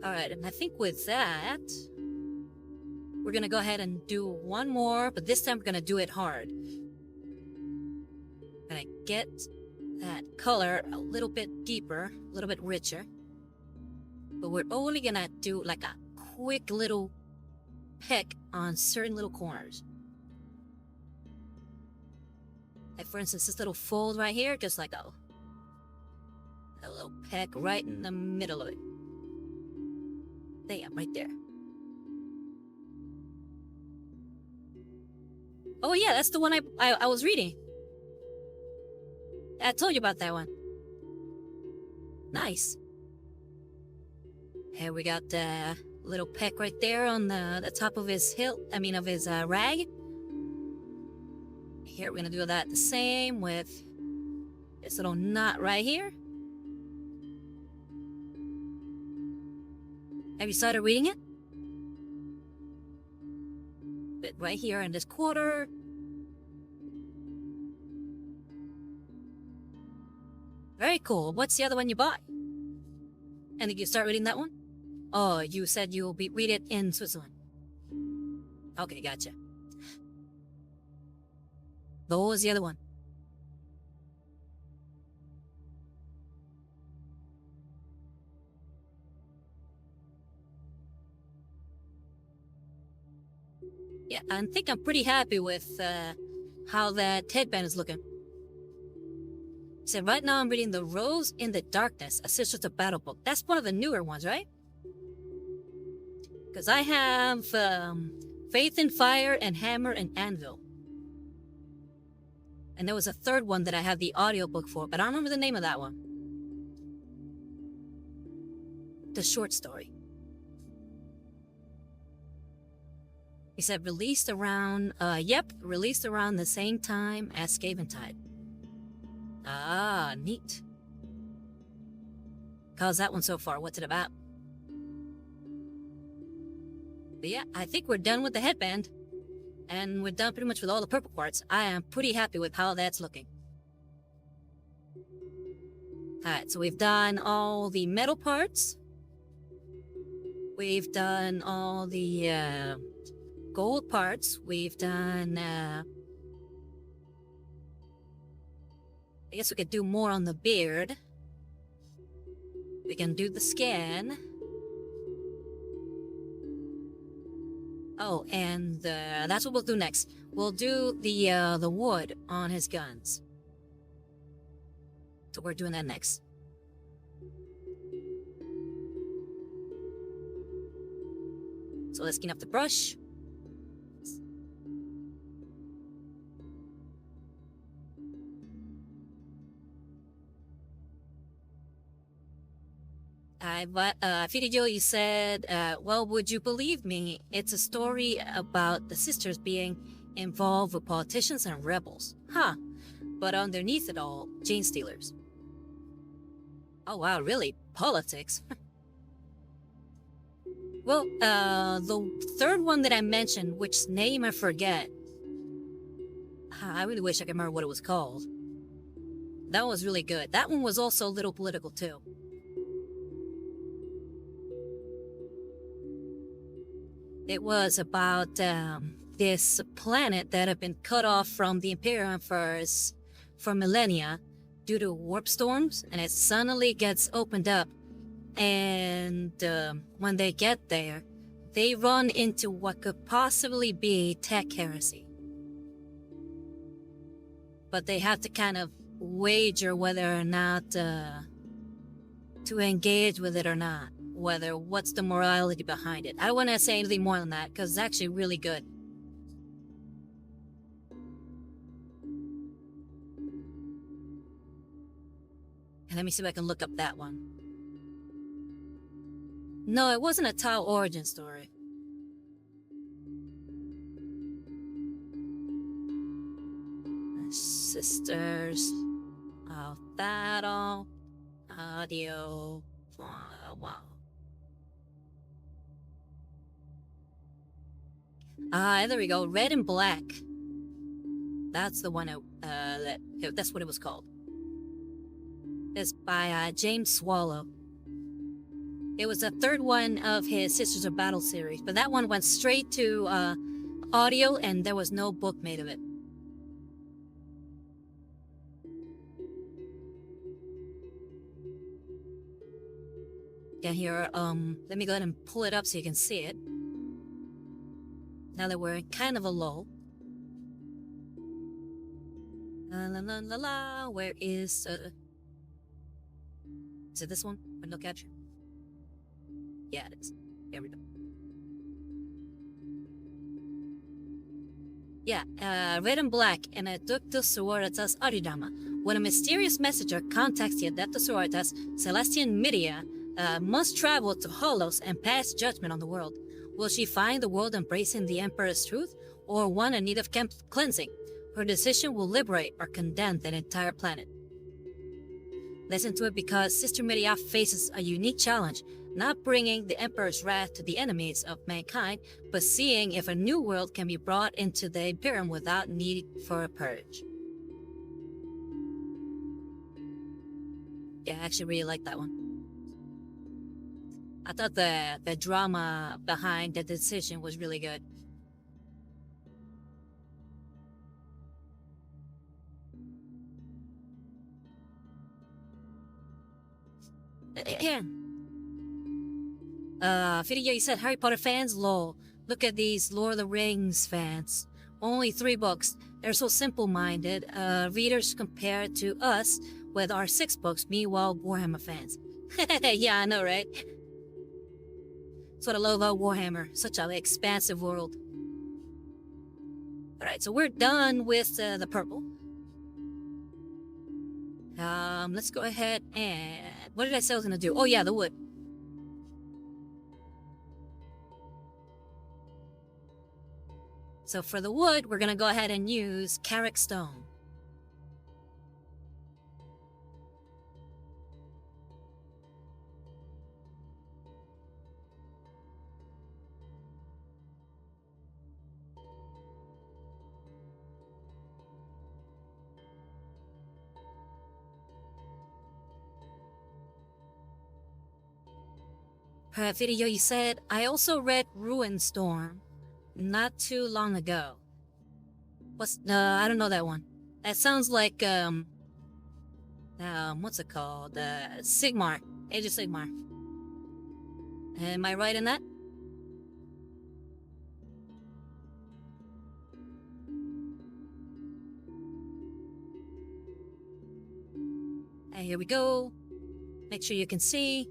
Alright, and I think with that, we're gonna go ahead and do one more, but this time we're gonna do it hard. Gonna get that color a little bit deeper, a little bit richer. But we're only gonna do like a quick little peck on certain little corners. Like for instance, this little fold right here, just like a little peck right in the middle of it. Damn, right there. Oh yeah, that's the one I was reading. I told you about that one. Nice. Here we got the little peck right there on the top of his of his rag. Here we're gonna do that the same with this little knot right here. Have you started reading it? Bit right here in this quarter. Very cool. What's the other one you bought? And did you start reading that one? Oh, you said you'll read it in Switzerland. Okay, gotcha. What was the other one? Yeah, I think I'm pretty happy with how that headband is looking. So right now I'm reading The Rose in the Darkness, a Sisters of Battle book. That's one of the newer ones, right? Because I have Faith in Fire and Hammer and Anvil. And there was a third one that I have the audiobook for, but I don't remember the name of that one. The short story. He said released around, released around the same time as Tide. Ah, neat. How's that one so far? What's it about? But yeah, I think we're done with the headband. And we're done pretty much with all the purple parts. I am pretty happy with how that's looking. Alright, so we've done all the metal parts. We've done all the gold parts. We've done... I guess we could do more on the beard. We can do the scan. Oh, and that's what we'll do next. We'll do the wood on his guns. So we're doing that next. So let's clean up the brush. Fidijo, you said, well, would you believe me? It's a story about the sisters being involved with politicians and rebels. Huh. But underneath it all, chain stealers. Oh wow, really? Politics? Well, the third one that I mentioned, which name I forget. I really wish I could remember what it was called. That was really good. That one was also a little political too. It was about this planet that had been cut off from the Imperium for millennia due to warp storms, and it suddenly gets opened up. And when they get there, they run into what could possibly be tech heresy. But they have to kind of wager whether or not to engage with it or not. What's the morality behind it. I don't want to say anything more than that, because it's actually really good. And let me see if I can look up that one. No, it wasn't a Tau origin story. Sisters of Battle audio. Wow. There we go. Red and Black. That's the one. That's what it was called. It's by James Swallow. It was the third one of his Sisters of Battle series, but that one went straight to audio, and there was no book made of it. Yeah, here. Let me go ahead and pull it up so you can see it. Now that we're in kind of a lull. La la la la la. Where is it this one? Window capture. Yeah, it is. There we go. Yeah, Red and Black and Adductus Sororitas Aridama. When a mysterious messenger contacts the Adeptus Sororitas Celestian Media, must travel to Holos and pass judgment on the world. Will she find the world embracing the Emperor's truth, or one in need of cleansing? Her decision will liberate or condemn that entire planet. Listen to it, because Sister Media faces a unique challenge, not bringing the Emperor's wrath to the enemies of mankind, but seeing if a new world can be brought into the Imperium without need for a purge. Yeah, I actually really like that one. I thought the drama behind the decision was really good. Video, you said Harry Potter fans? Lol. Look at these Lord of the Rings fans. Only 3 books. They're so simple-minded. Readers compared to us with our 6 books, meanwhile Warhammer fans. Yeah, I know, right? That's what I love about Warhammer. Such an expansive world. Alright, so we're done with the purple. Let's go ahead and... What did I say I was gonna do? Oh yeah, the wood. So for the wood, we're gonna go ahead and use Carrick Stone. Video, you said, I also read Ruin Storm not too long ago. I don't know that one. That sounds like, what's it called? Sigmar. Age of Sigmar. Am I right in that? And here we go. Make sure you can see.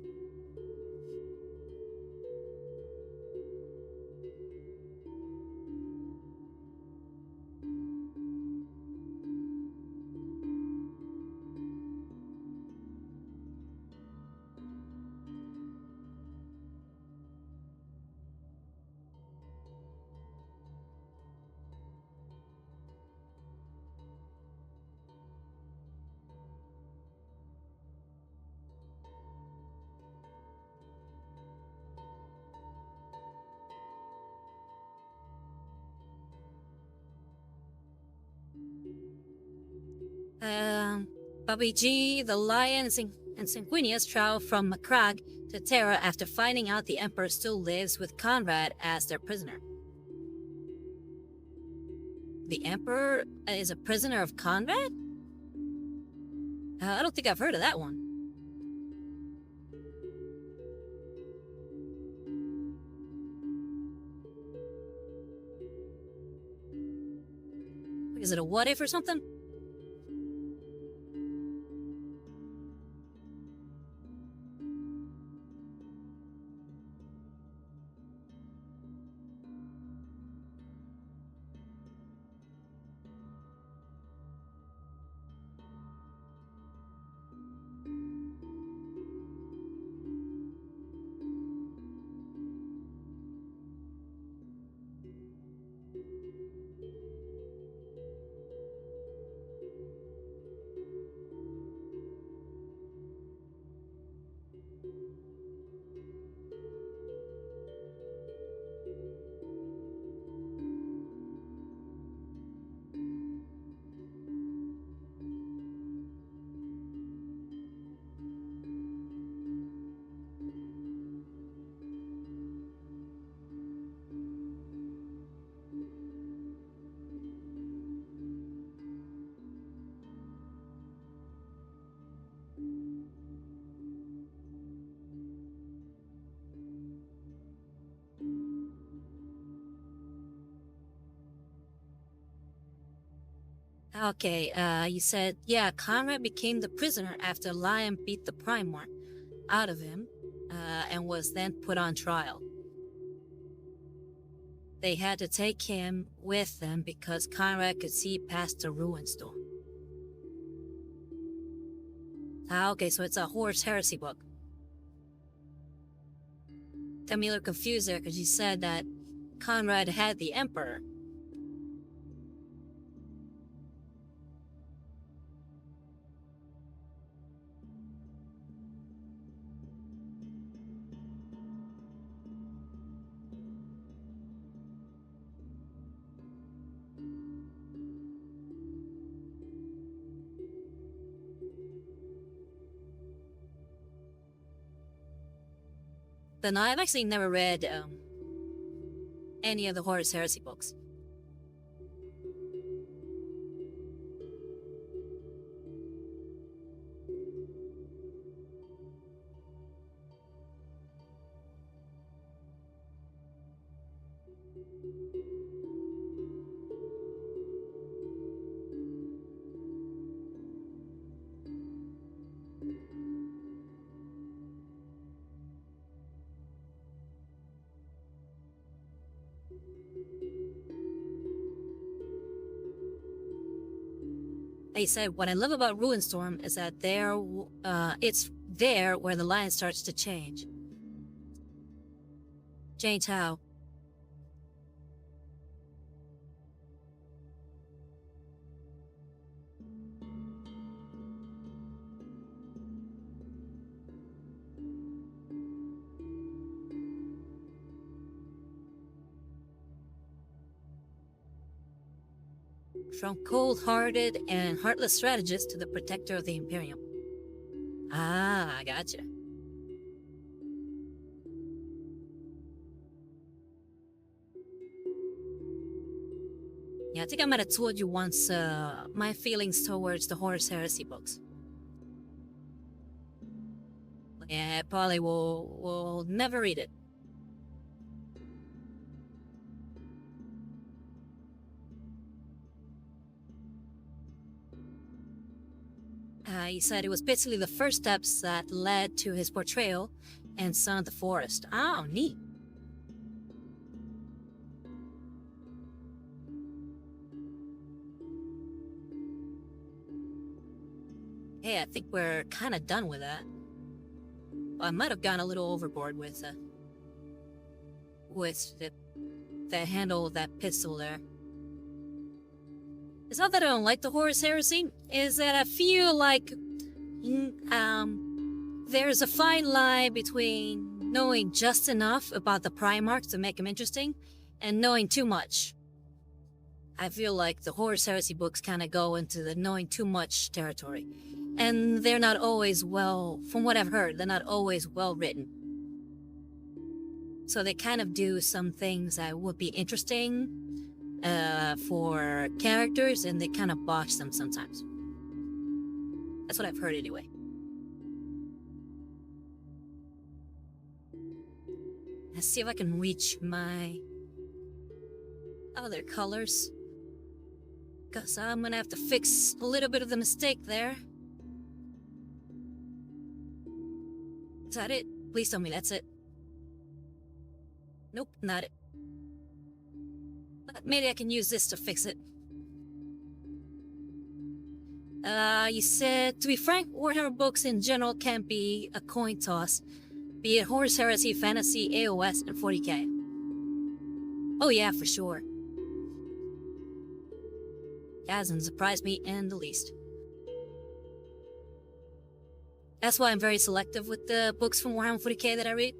Bobby G, the Lion, and Sanguinius travel from Macragge to Terra after finding out the Emperor still lives with Conrad as their prisoner. The Emperor is a prisoner of Conrad? I don't think I've heard of that one. Is it a what if or something? Okay, you said, yeah, Conrad became the prisoner after Lion beat the Primarch out of him, and was then put on trial. They had to take him with them because Conrad could see past the ruin storm. Okay, so it's a Horus Heresy book. Got me a little confused there because you said that Conrad had the Emperor. But no, I've actually never read any of the Horus Heresy books. He said, what I love about Ruinstorm is that it's there where the line starts to change. Change how? From cold-hearted and heartless strategist to the protector of the Imperium. Ah, I gotcha. Yeah, I think I might have told you once my feelings towards the Horus Heresy books. Yeah, I probably will never read it. He said it was basically the first steps that led to his portrayal in Son of the Forest. Oh, neat. Hey, I think we're kind of done with that. I might have gone a little overboard with the handle of that pistol there. It's not that I don't like the Horus Heresy, is that I feel like there's a fine line between knowing just enough about the Primarchs to make them interesting and knowing too much. I feel like the Horus Heresy books kind of go into the knowing too much territory. And they're not always from what I've heard, they're not always well written. So they kind of do some things that would be interesting for characters, and they kind of botch them sometimes. That's what I've heard anyway. Let's see if I can reach my other colors, because I'm gonna have to fix a little bit of the mistake there. Is that it? Please tell me that's it. Nope, not it. But maybe I can use this to fix it. You said, to be frank, Warhammer books in general can be a coin toss, be it Horus Heresy, Fantasy, AOS, and 40k. Oh yeah, for sure. Hasn't surprised me in the least. That's why I'm very selective with the books from Warhammer 40k that I read.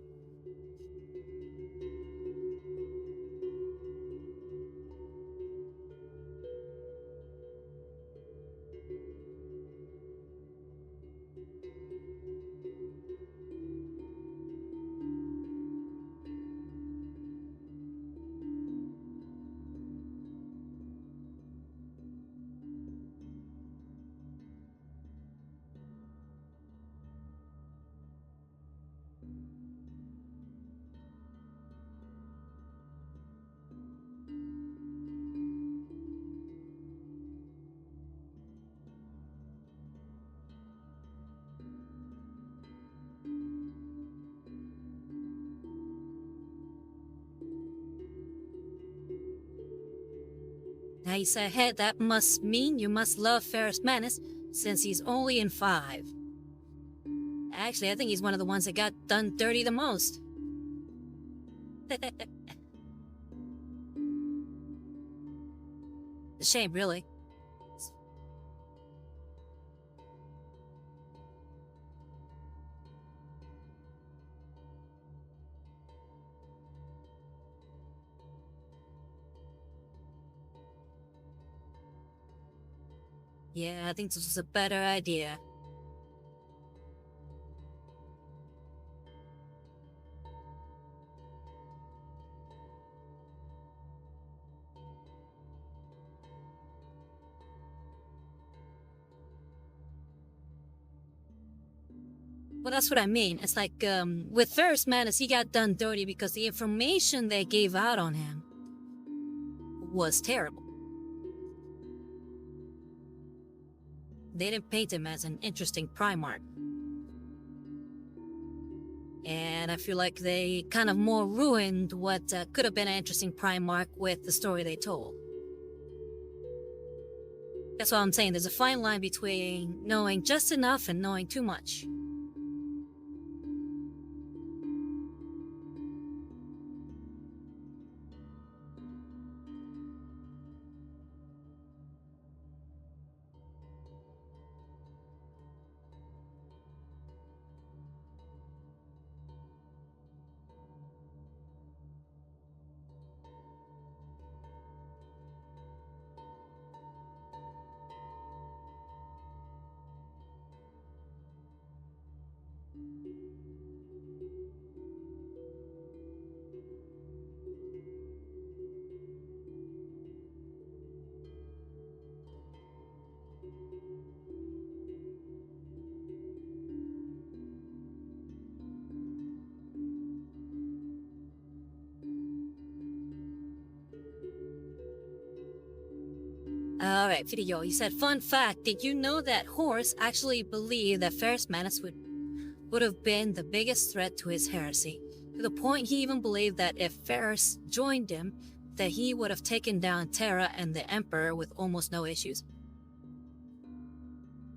Now you say, hey, that must mean you must love Ferrus Manus, since he's only in 5. Actually, I think he's one of the ones that got done dirty the most. A shame, really. Yeah, I think this was a better idea. Well, that's what I mean. It's like, with Ferrus Manus, he got done dirty because the information they gave out on him was terrible. They didn't paint him as an interesting Primarch. And I feel like they kind of more ruined what could have been an interesting Primarch with the story they told. That's what I'm saying. There's a fine line between knowing just enough and knowing too much. Alright, video. You said, fun fact, did you know that Horus actually believed that Ferrus Manus would have been the biggest threat to his heresy? To the point he even believed that if Ferrus joined him, that he would have taken down Terra and the Emperor with almost no issues.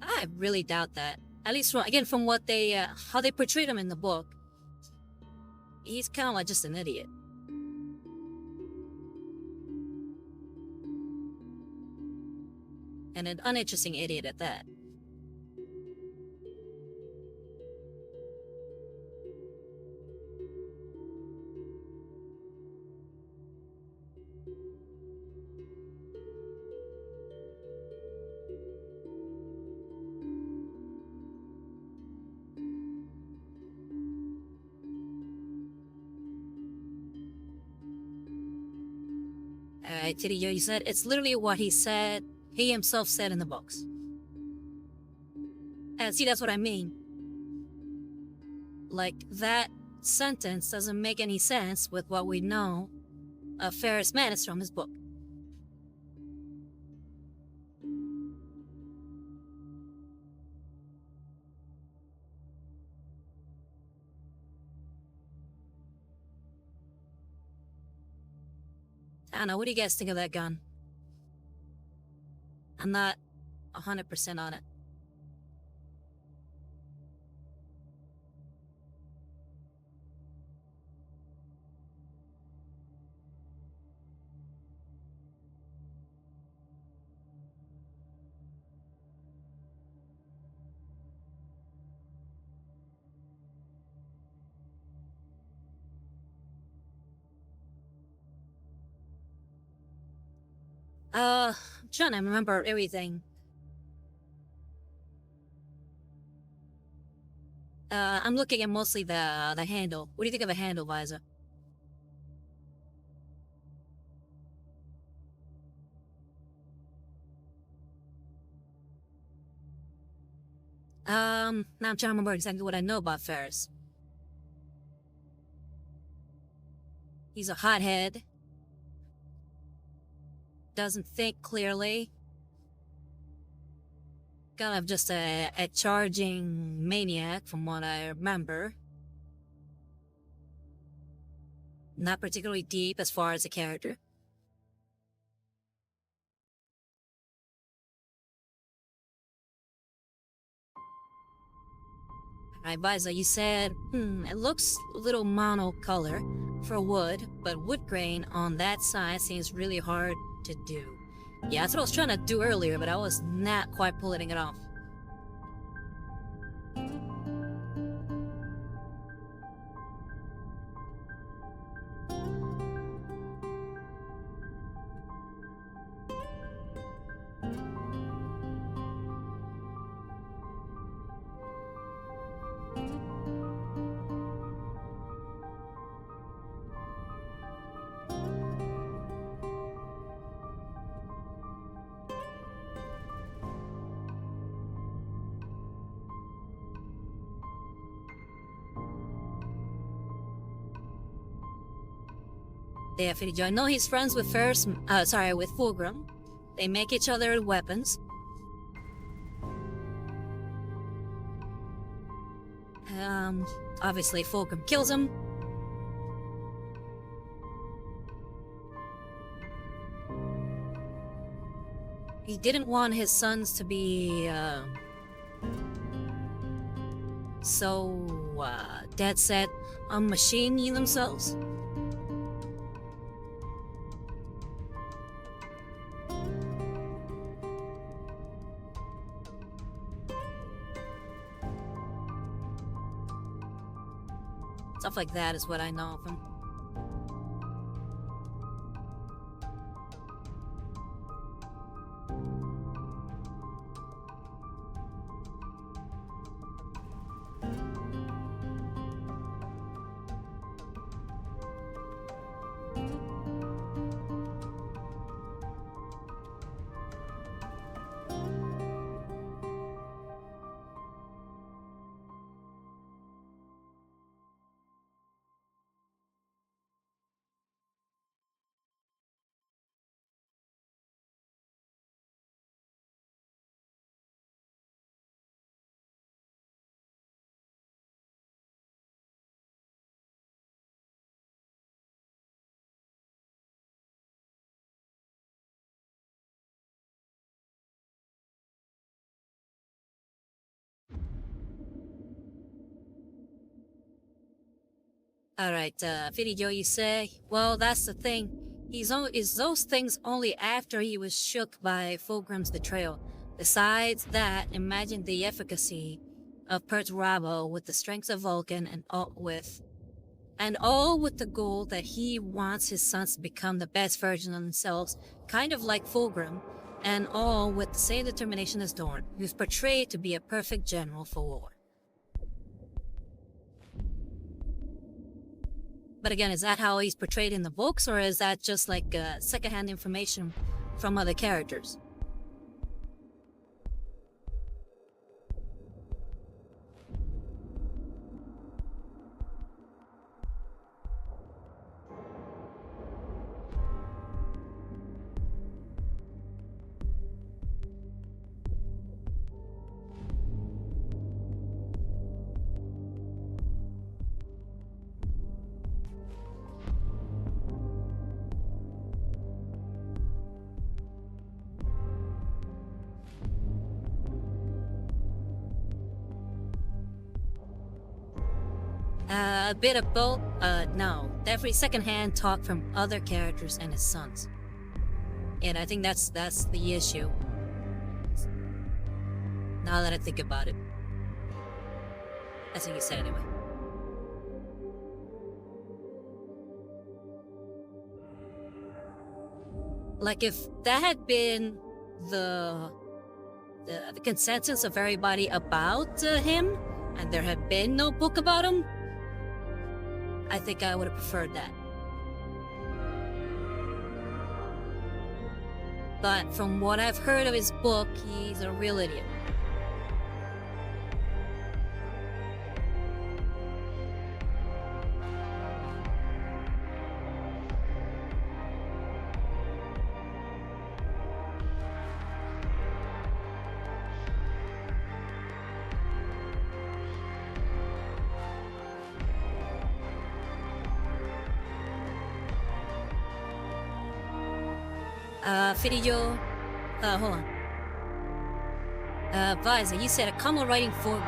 I really doubt that. At least, from what how they portrayed him in the book. He's kind of like just an idiot. And an uninteresting idiot at that. Alright, Tidio, you said it's literally what he himself said in the books. And see, that's what I mean. Like, that sentence doesn't make any sense with what we know of Ferrus Manus from his book. I don't know, what do you guys think of that gun? I'm not 100% on it. I'm trying to remember everything. I'm looking at mostly the handle. What do you think of a handle visor? Now I'm trying to remember exactly what I know about Ferrus. He's a hothead. Doesn't think clearly. Kind of just a charging maniac from what I remember. Not particularly deep as far as a character. Alright, Visa, you said, it looks a little monocolor for wood, but wood grain on that side seems really hard to do. Yeah, that's what I was trying to do earlier, but I was not quite pulling it off. Yeah, Fidijo. I know he's friends with with Fulgrim. They make each other weapons. Obviously Fulgrim kills him. He didn't want his sons to be so dead set on machining themselves. Stuff like that is what I know of him. Alright, Video, you say? Well, that's the thing. Is those things only after he was shook by Fulgrim's betrayal. Besides that, imagine the efficacy of Perturabo with the strength of Vulcan and all with the goal that he wants his sons to become the best version of themselves, kind of like Fulgrim, and all with the same determination as Dorn, who's portrayed to be a perfect general for war. But again, is that how he's portrayed in the books, or is that just like secondhand information from other characters? A bit of both, no. Definitely secondhand talk from other characters and his sons. And I think that's the issue. Now that I think about it. That's what you said anyway. Like if that had been the consensus of everybody about him, and there had been no book about him, I think I would have preferred that. But from what I've heard of his book, he's a real idiot. Video, hold on. Visor, you said a common writing forward.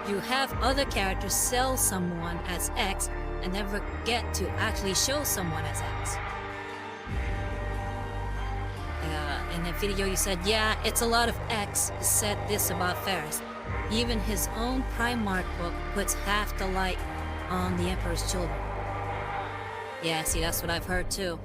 You have other characters sell someone as X and never get to actually show someone as X. In that video you said, yeah, it's a lot of X said this about Ferris. Even his own Primarch book puts half the light on the Emperor's children. Yeah, see, that's what I've heard too.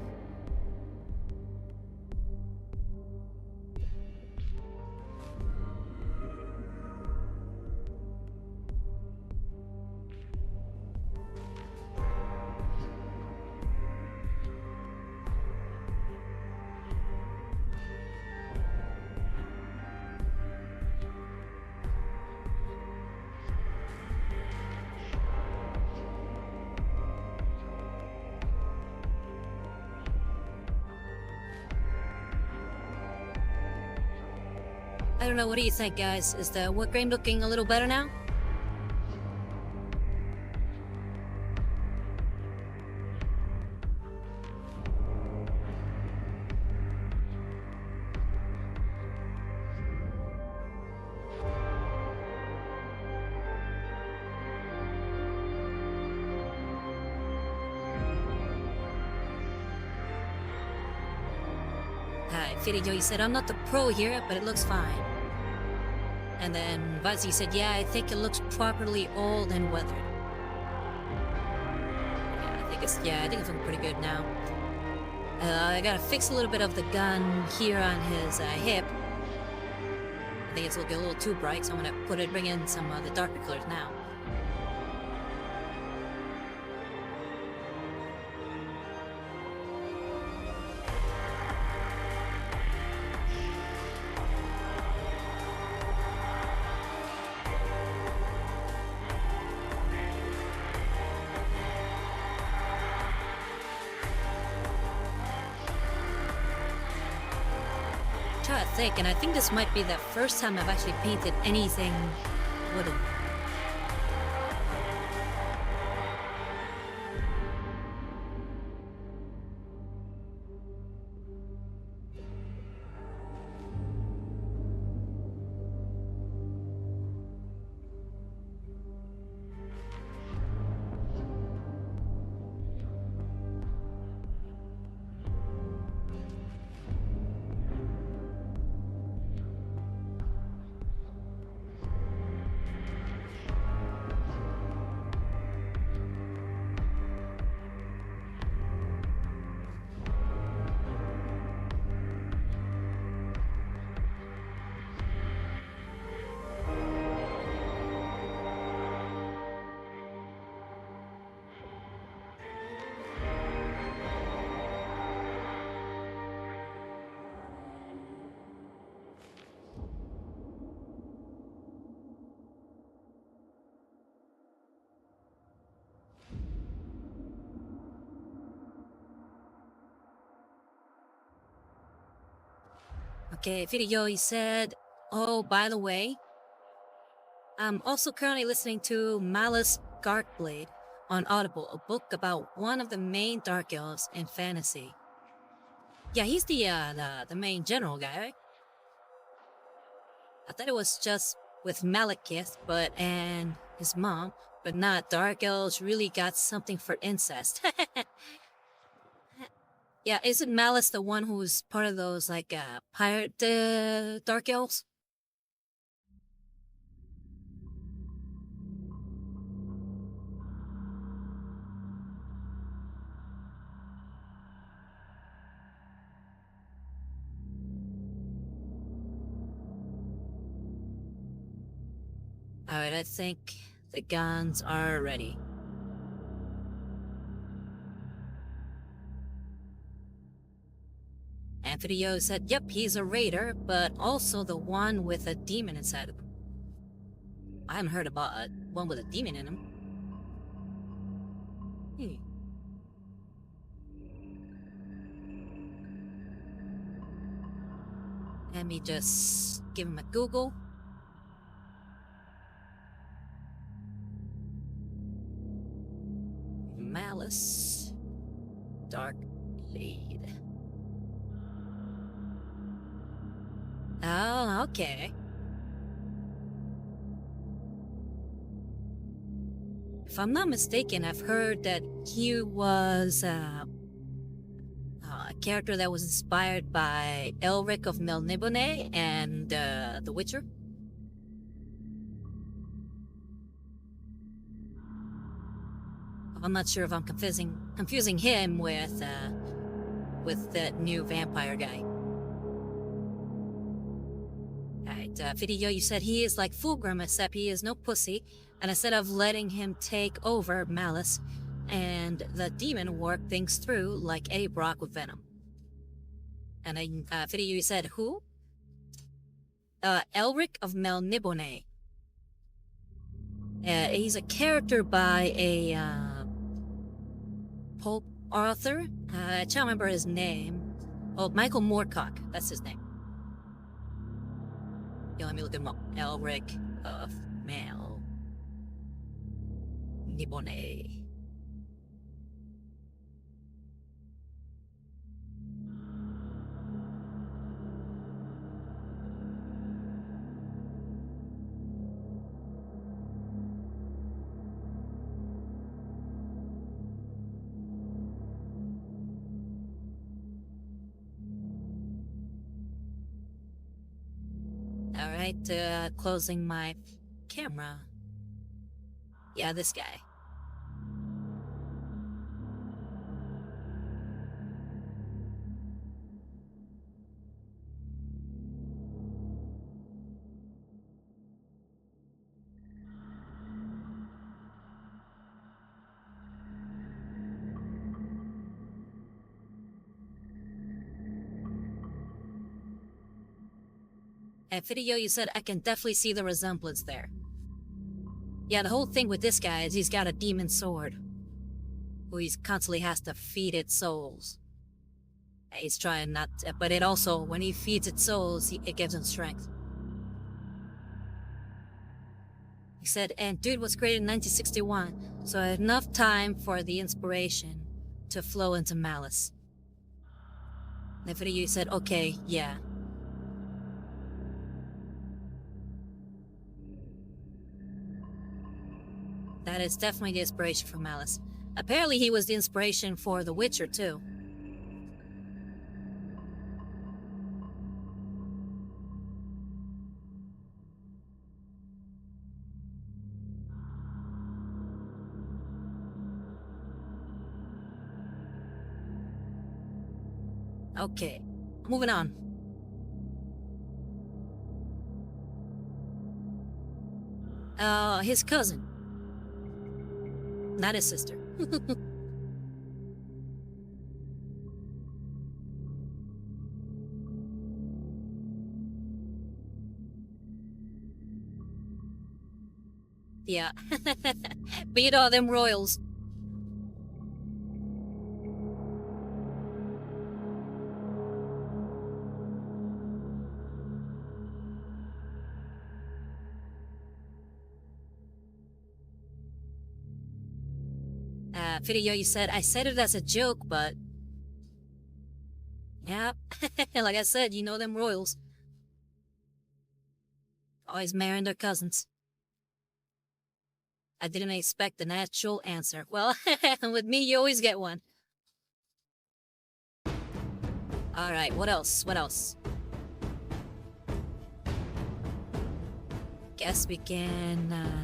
I don't know, what do you think, guys? Is the work grain looking a little better now? Firio, you said, I'm not the pro here, but it looks fine. And then Vazi said, yeah, I think it looks properly old and weathered. Yeah, I think it's looking pretty good now. I gotta fix a little bit of the gun here on his hip. I think it's looking a little too bright, so I'm gonna bring in some of the darker colors now. Try to think, and I think this might be the first time I've actually painted anything wooden. Okay, Video, he said, oh, by the way, I'm also currently listening to Malice Darkblade on Audible, a book about one of the main dark elves in fantasy. Yeah, he's the main general guy, right? I thought it was just with Mechanicus, and his mom, but not. Dark elves really got something for incest. Yeah, isn't Malice the one who's part of those, like, pirate dark elves? Alright, I think the guns are ready. And Video said, yep, he's a raider, but also the one with a demon inside of him. I haven't heard about one with a demon in him. Let me just give him a Google. Malice Darkblade. Oh, okay. If I'm not mistaken, I've heard that he was a character that was inspired by Elric of Melniboné and The Witcher. I'm not sure if I'm confusing him with that new vampire guy. Alright, Video, you said he is like Fulgrim, except he is no pussy, and instead of letting him take over Malice and the demon work things through like Eddie Brock with Venom. And then, Video, you said who? Elric of Melniboné. He's a character by a pulp author. I can't remember his name. Oh, Michael Moorcock. That's his name. Yeah, let me look him up. Elric of Melniboné. Alright, closing my camera. Yeah, this guy. At video, you said I can definitely see the resemblance there. Yeah, the whole thing with this guy is he's got a demon sword, who he constantly has to feed its souls. He's trying not to, but it also, when he feeds its souls, it gives him strength. He said, and dude was created in 1961, so I had enough time for the inspiration to flow into Malice. The video, you said, okay, yeah. That is definitely the inspiration for Malice. Apparently he was the inspiration for The Witcher, too. Okay, moving on. His cousin. Not his sister. Yeah. Beat all them royals. Video, you said, I said it as a joke, but... Yeah, like I said, you know them royals. Always marrying their cousins. I didn't expect an actual answer. Well, with me, you always get one. Alright, what else? What else? Guess we can,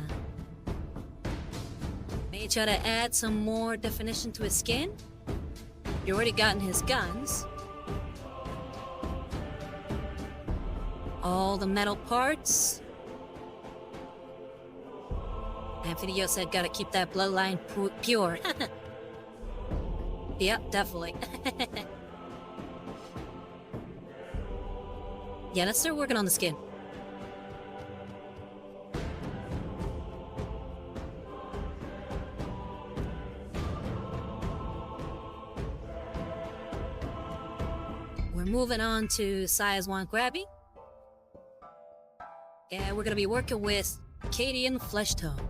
maybe try to add some more definition to his skin. You already gotten his guns. All the metal parts. And Video said gotta keep that bloodline pure. Yep, definitely. Yeah, let's start working on the skin. We're moving on to size 1 Grabby. Yeah, we're gonna be working with Cadian Flesh Tone.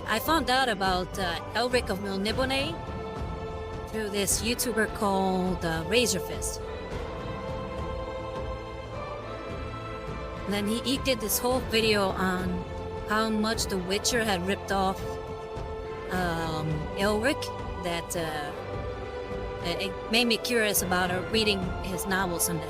I found out about Elric of Milnibone through this YouTuber called Razor Fist. And then he did this whole video on how much The Witcher had ripped off Elric, that it made me curious about reading his novel someday.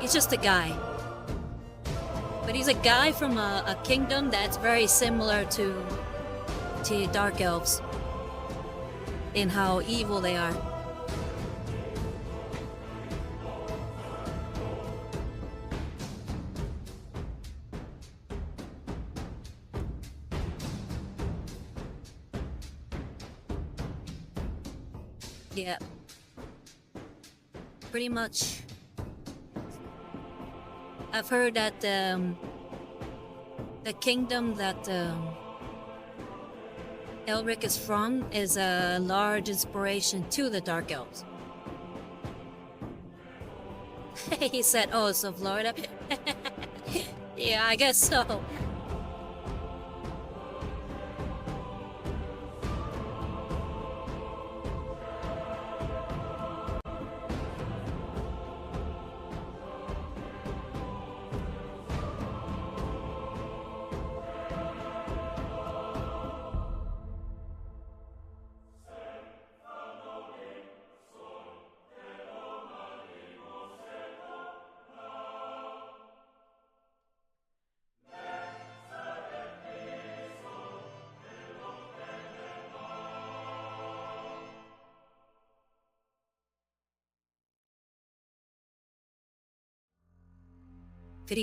He's just a guy. But he's a guy from a kingdom that's very similar to to dark elves and how evil they are. Yeah. Pretty much. I've heard that the kingdom that Elric is from is a large inspiration to the Dark Elves. He said, "Oh, so Florida." Yeah, I guess so.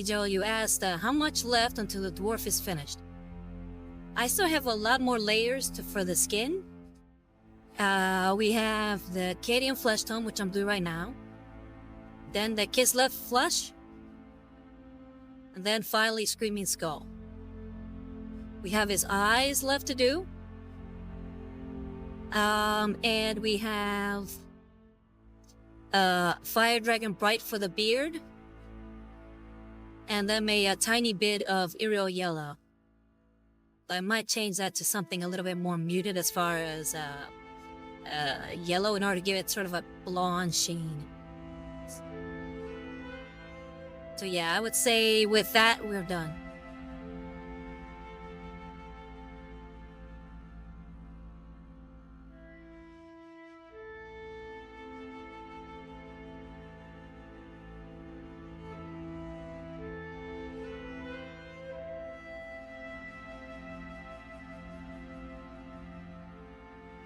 Joe, you asked how much left until the dwarf is finished. I still have a lot more layers for the skin. We have the Cadian flesh tone, which I'm doing right now. Then the Kislev flesh. And then finally Screaming Skull. We have his eyes left to do. And we have Fire Dragon Bright for the beard. And then a tiny bit of Iriel Yellow. I might change that to something a little bit more muted as far as yellow in order to give it sort of a blonde sheen. So yeah, I would say with that, we're done.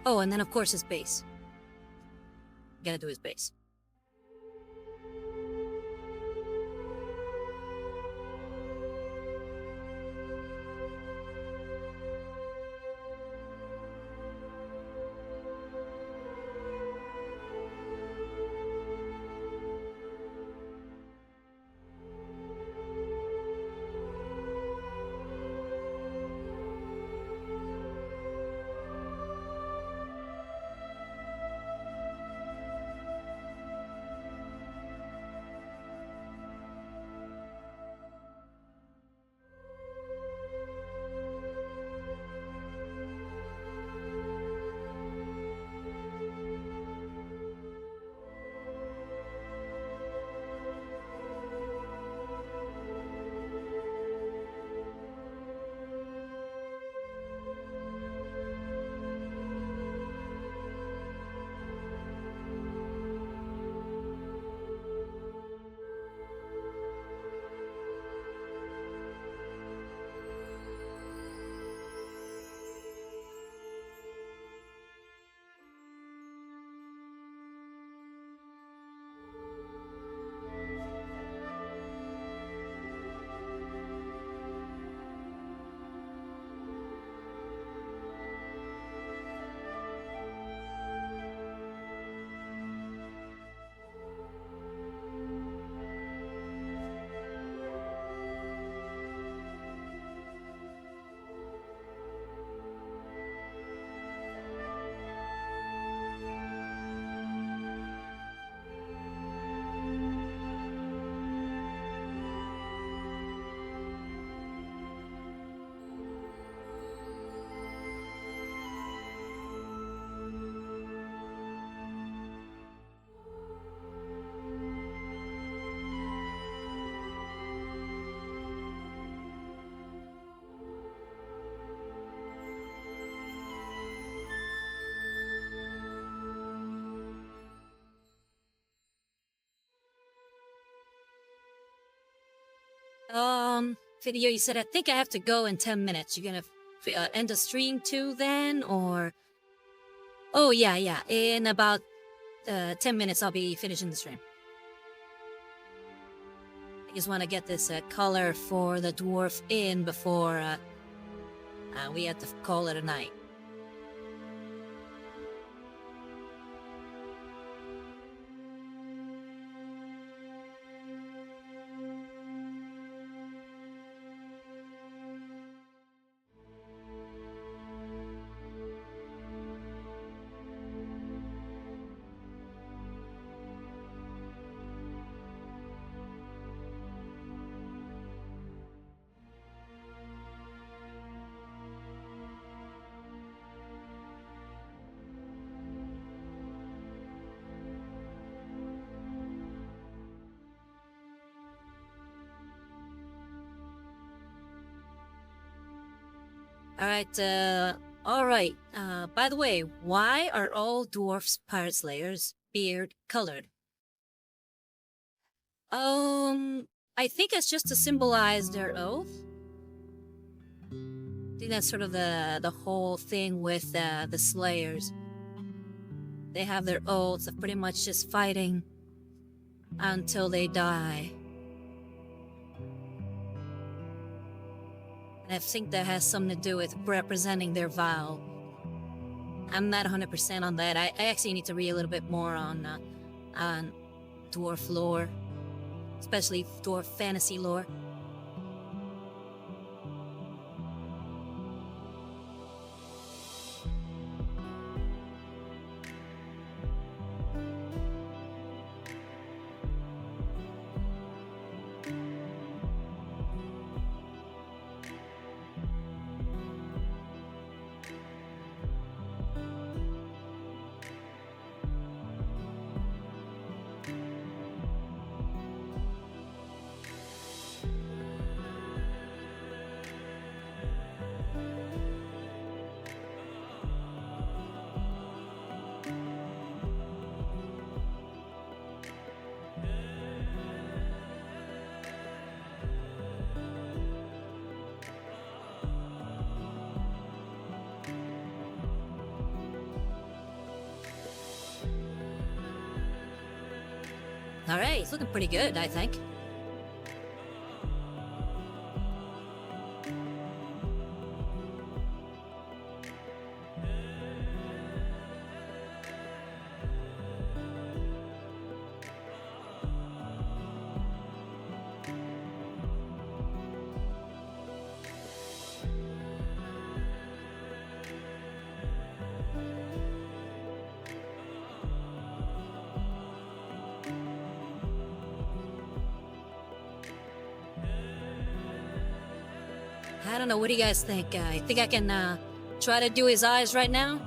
Oh, and then of course his base. Gotta do his base. Video, you said, I think I have to go in 10 minutes. You're gonna end the stream too then, or? Oh yeah. In about 10 minutes, I'll be finishing the stream. I just want to get this color for the dwarf in before we have to call it a night. Alright. By the way, why are all dwarfs pirate slayers beard colored? I think it's just to symbolize their oath. I think that's sort of the whole thing with the slayers. They have their oaths of pretty much just fighting until they die. I think that has something to do with representing their vow. I'm not 100% on that. I actually need to read a little bit more on dwarf lore, especially dwarf fantasy lore. Alright, it's looking pretty good, I think. I don't know, what do you guys think? I think I can try to do his eyes right now?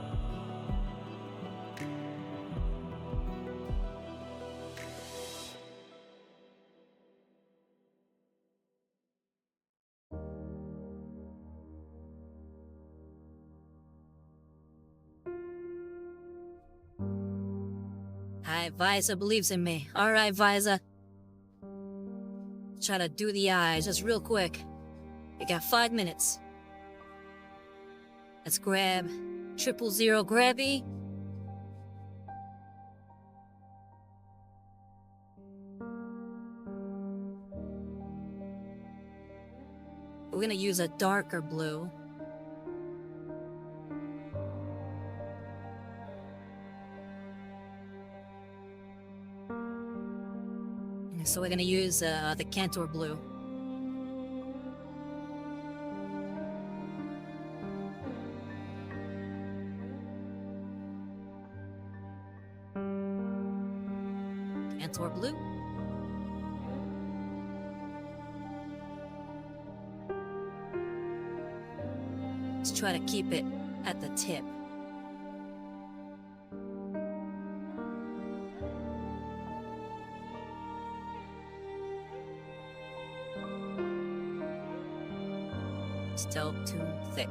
Hi, Visa believes in me. Alright, Visa. Try to do the eyes just real quick. You got 5 minutes. Let's grab 000 grabby. We're gonna use a darker blue. So we're gonna use the Cantor blue. Cantor blue. Let's try to keep it at the tip. Still too thick.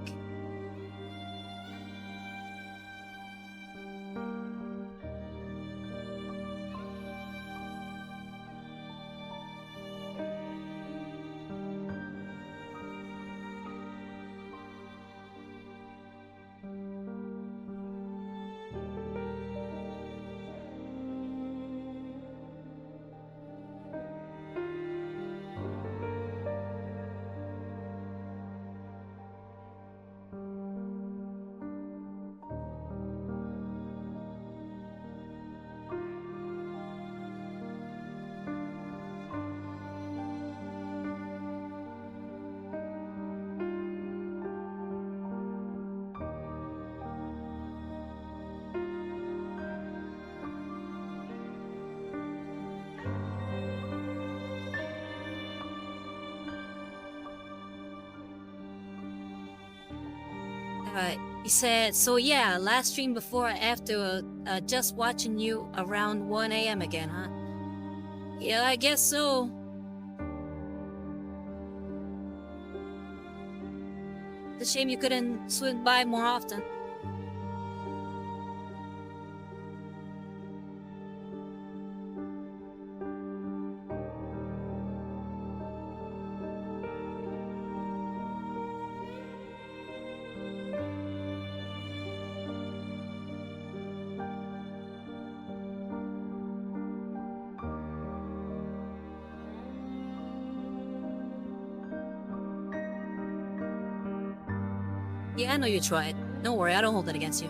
Right. He said, so yeah, last stream before or after just watching you around 1 a.m. again, huh? Yeah, I guess so. It's a shame you couldn't swing by more often. Yeah, I know you tried. Don't worry, I don't hold it against you.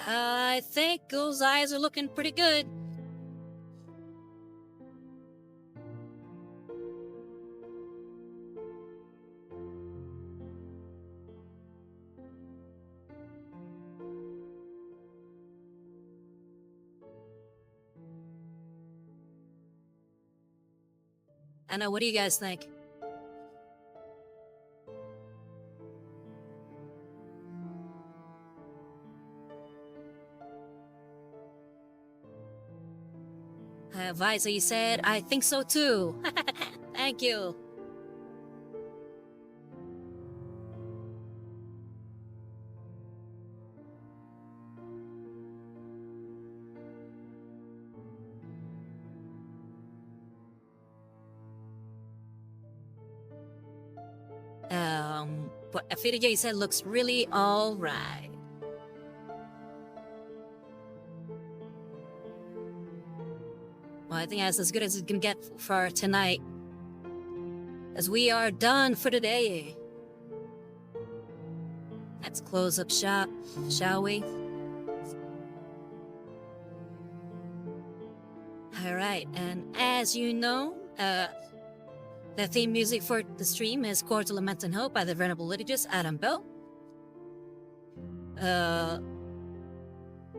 I think those eyes are looking pretty good. I know, what do you guys think? Visa, you said, I think so too. Thank you. But Afidija, you said, looks really alright. Well, I think that's as good as it can get for tonight. As we are done for today. Let's close up shop, shall we? Alright, and as you know, the theme music for the stream is Chords of Lament and Hope by the Venerable liturgist Adam Bell.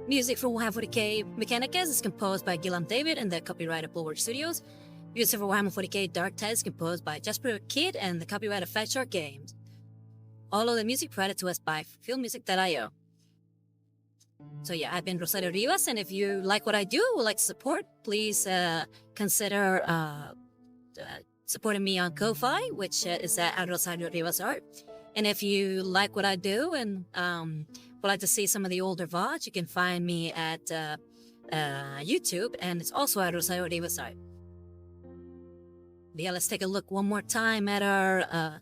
Music for Warhammer 40k Mechanicus is composed by Guillaume David and the copyright Bulwark Studios. Music for Warhammer 40k Darktide is composed by Jesper Kyd and the copyright of Fat Shark Games. All of the music provided to us by filmmusic.io. So yeah, I've been Rosario Rivas, and if you like what I do, would like to support, please consider supporting me on Ko-Fi, which is at Rosario Rivas Art. And if you like what I do and would like to see some of the older VODs, you can find me at YouTube, and it's also at Rosario Rivas Art. But yeah, let's take a look one more time at our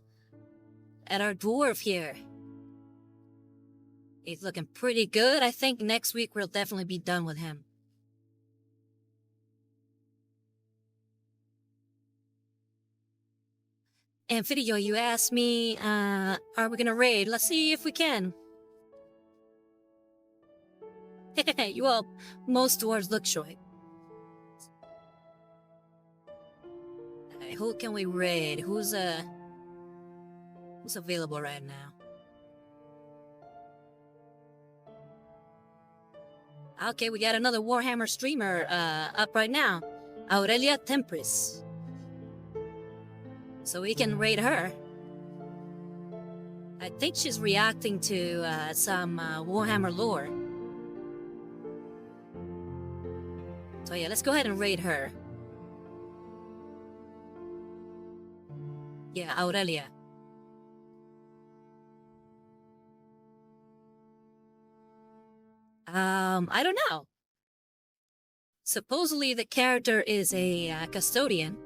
dwarf here. He's looking pretty good. I think next week we'll definitely be done with him. And Fidio, you asked me, are we gonna raid? Let's see if we can. Well, most dwarves look short. Who can we raid? Who's available right now? Okay, we got another Warhammer streamer up right now, Aurelia Tempris. So we can raid her. I think she's reacting to some Warhammer lore. So yeah, let's go ahead and raid her. Yeah, Aurelia. I don't know. Supposedly the character is a custodian.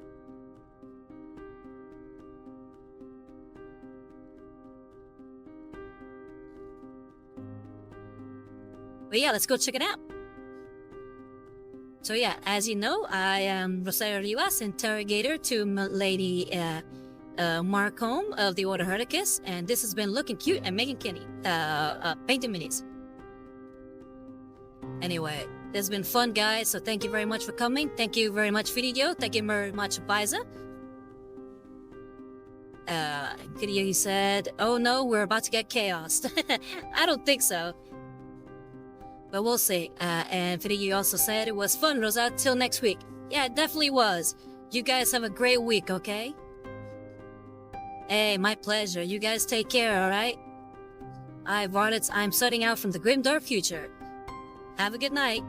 But yeah, let's go check it out. So yeah, as you know, I am Rosario Rivas, interrogator to Lady Marcombe of the Order Herticus, and this has been Looking Cute and Making Kenny, painting minis. Anyway, this has been fun, guys, so thank you very much for coming. Thank you very much, Video. Thank you very much, Biza. Video said, oh no, we're about to get chaos. I don't think so. But we'll see. And Video also said it was fun, Rosa. Till next week. Yeah, it definitely was. You guys have a great week, okay? Hey, my pleasure. You guys take care, alright? Varlets, I'm setting out from the grim dark future. Have a good night.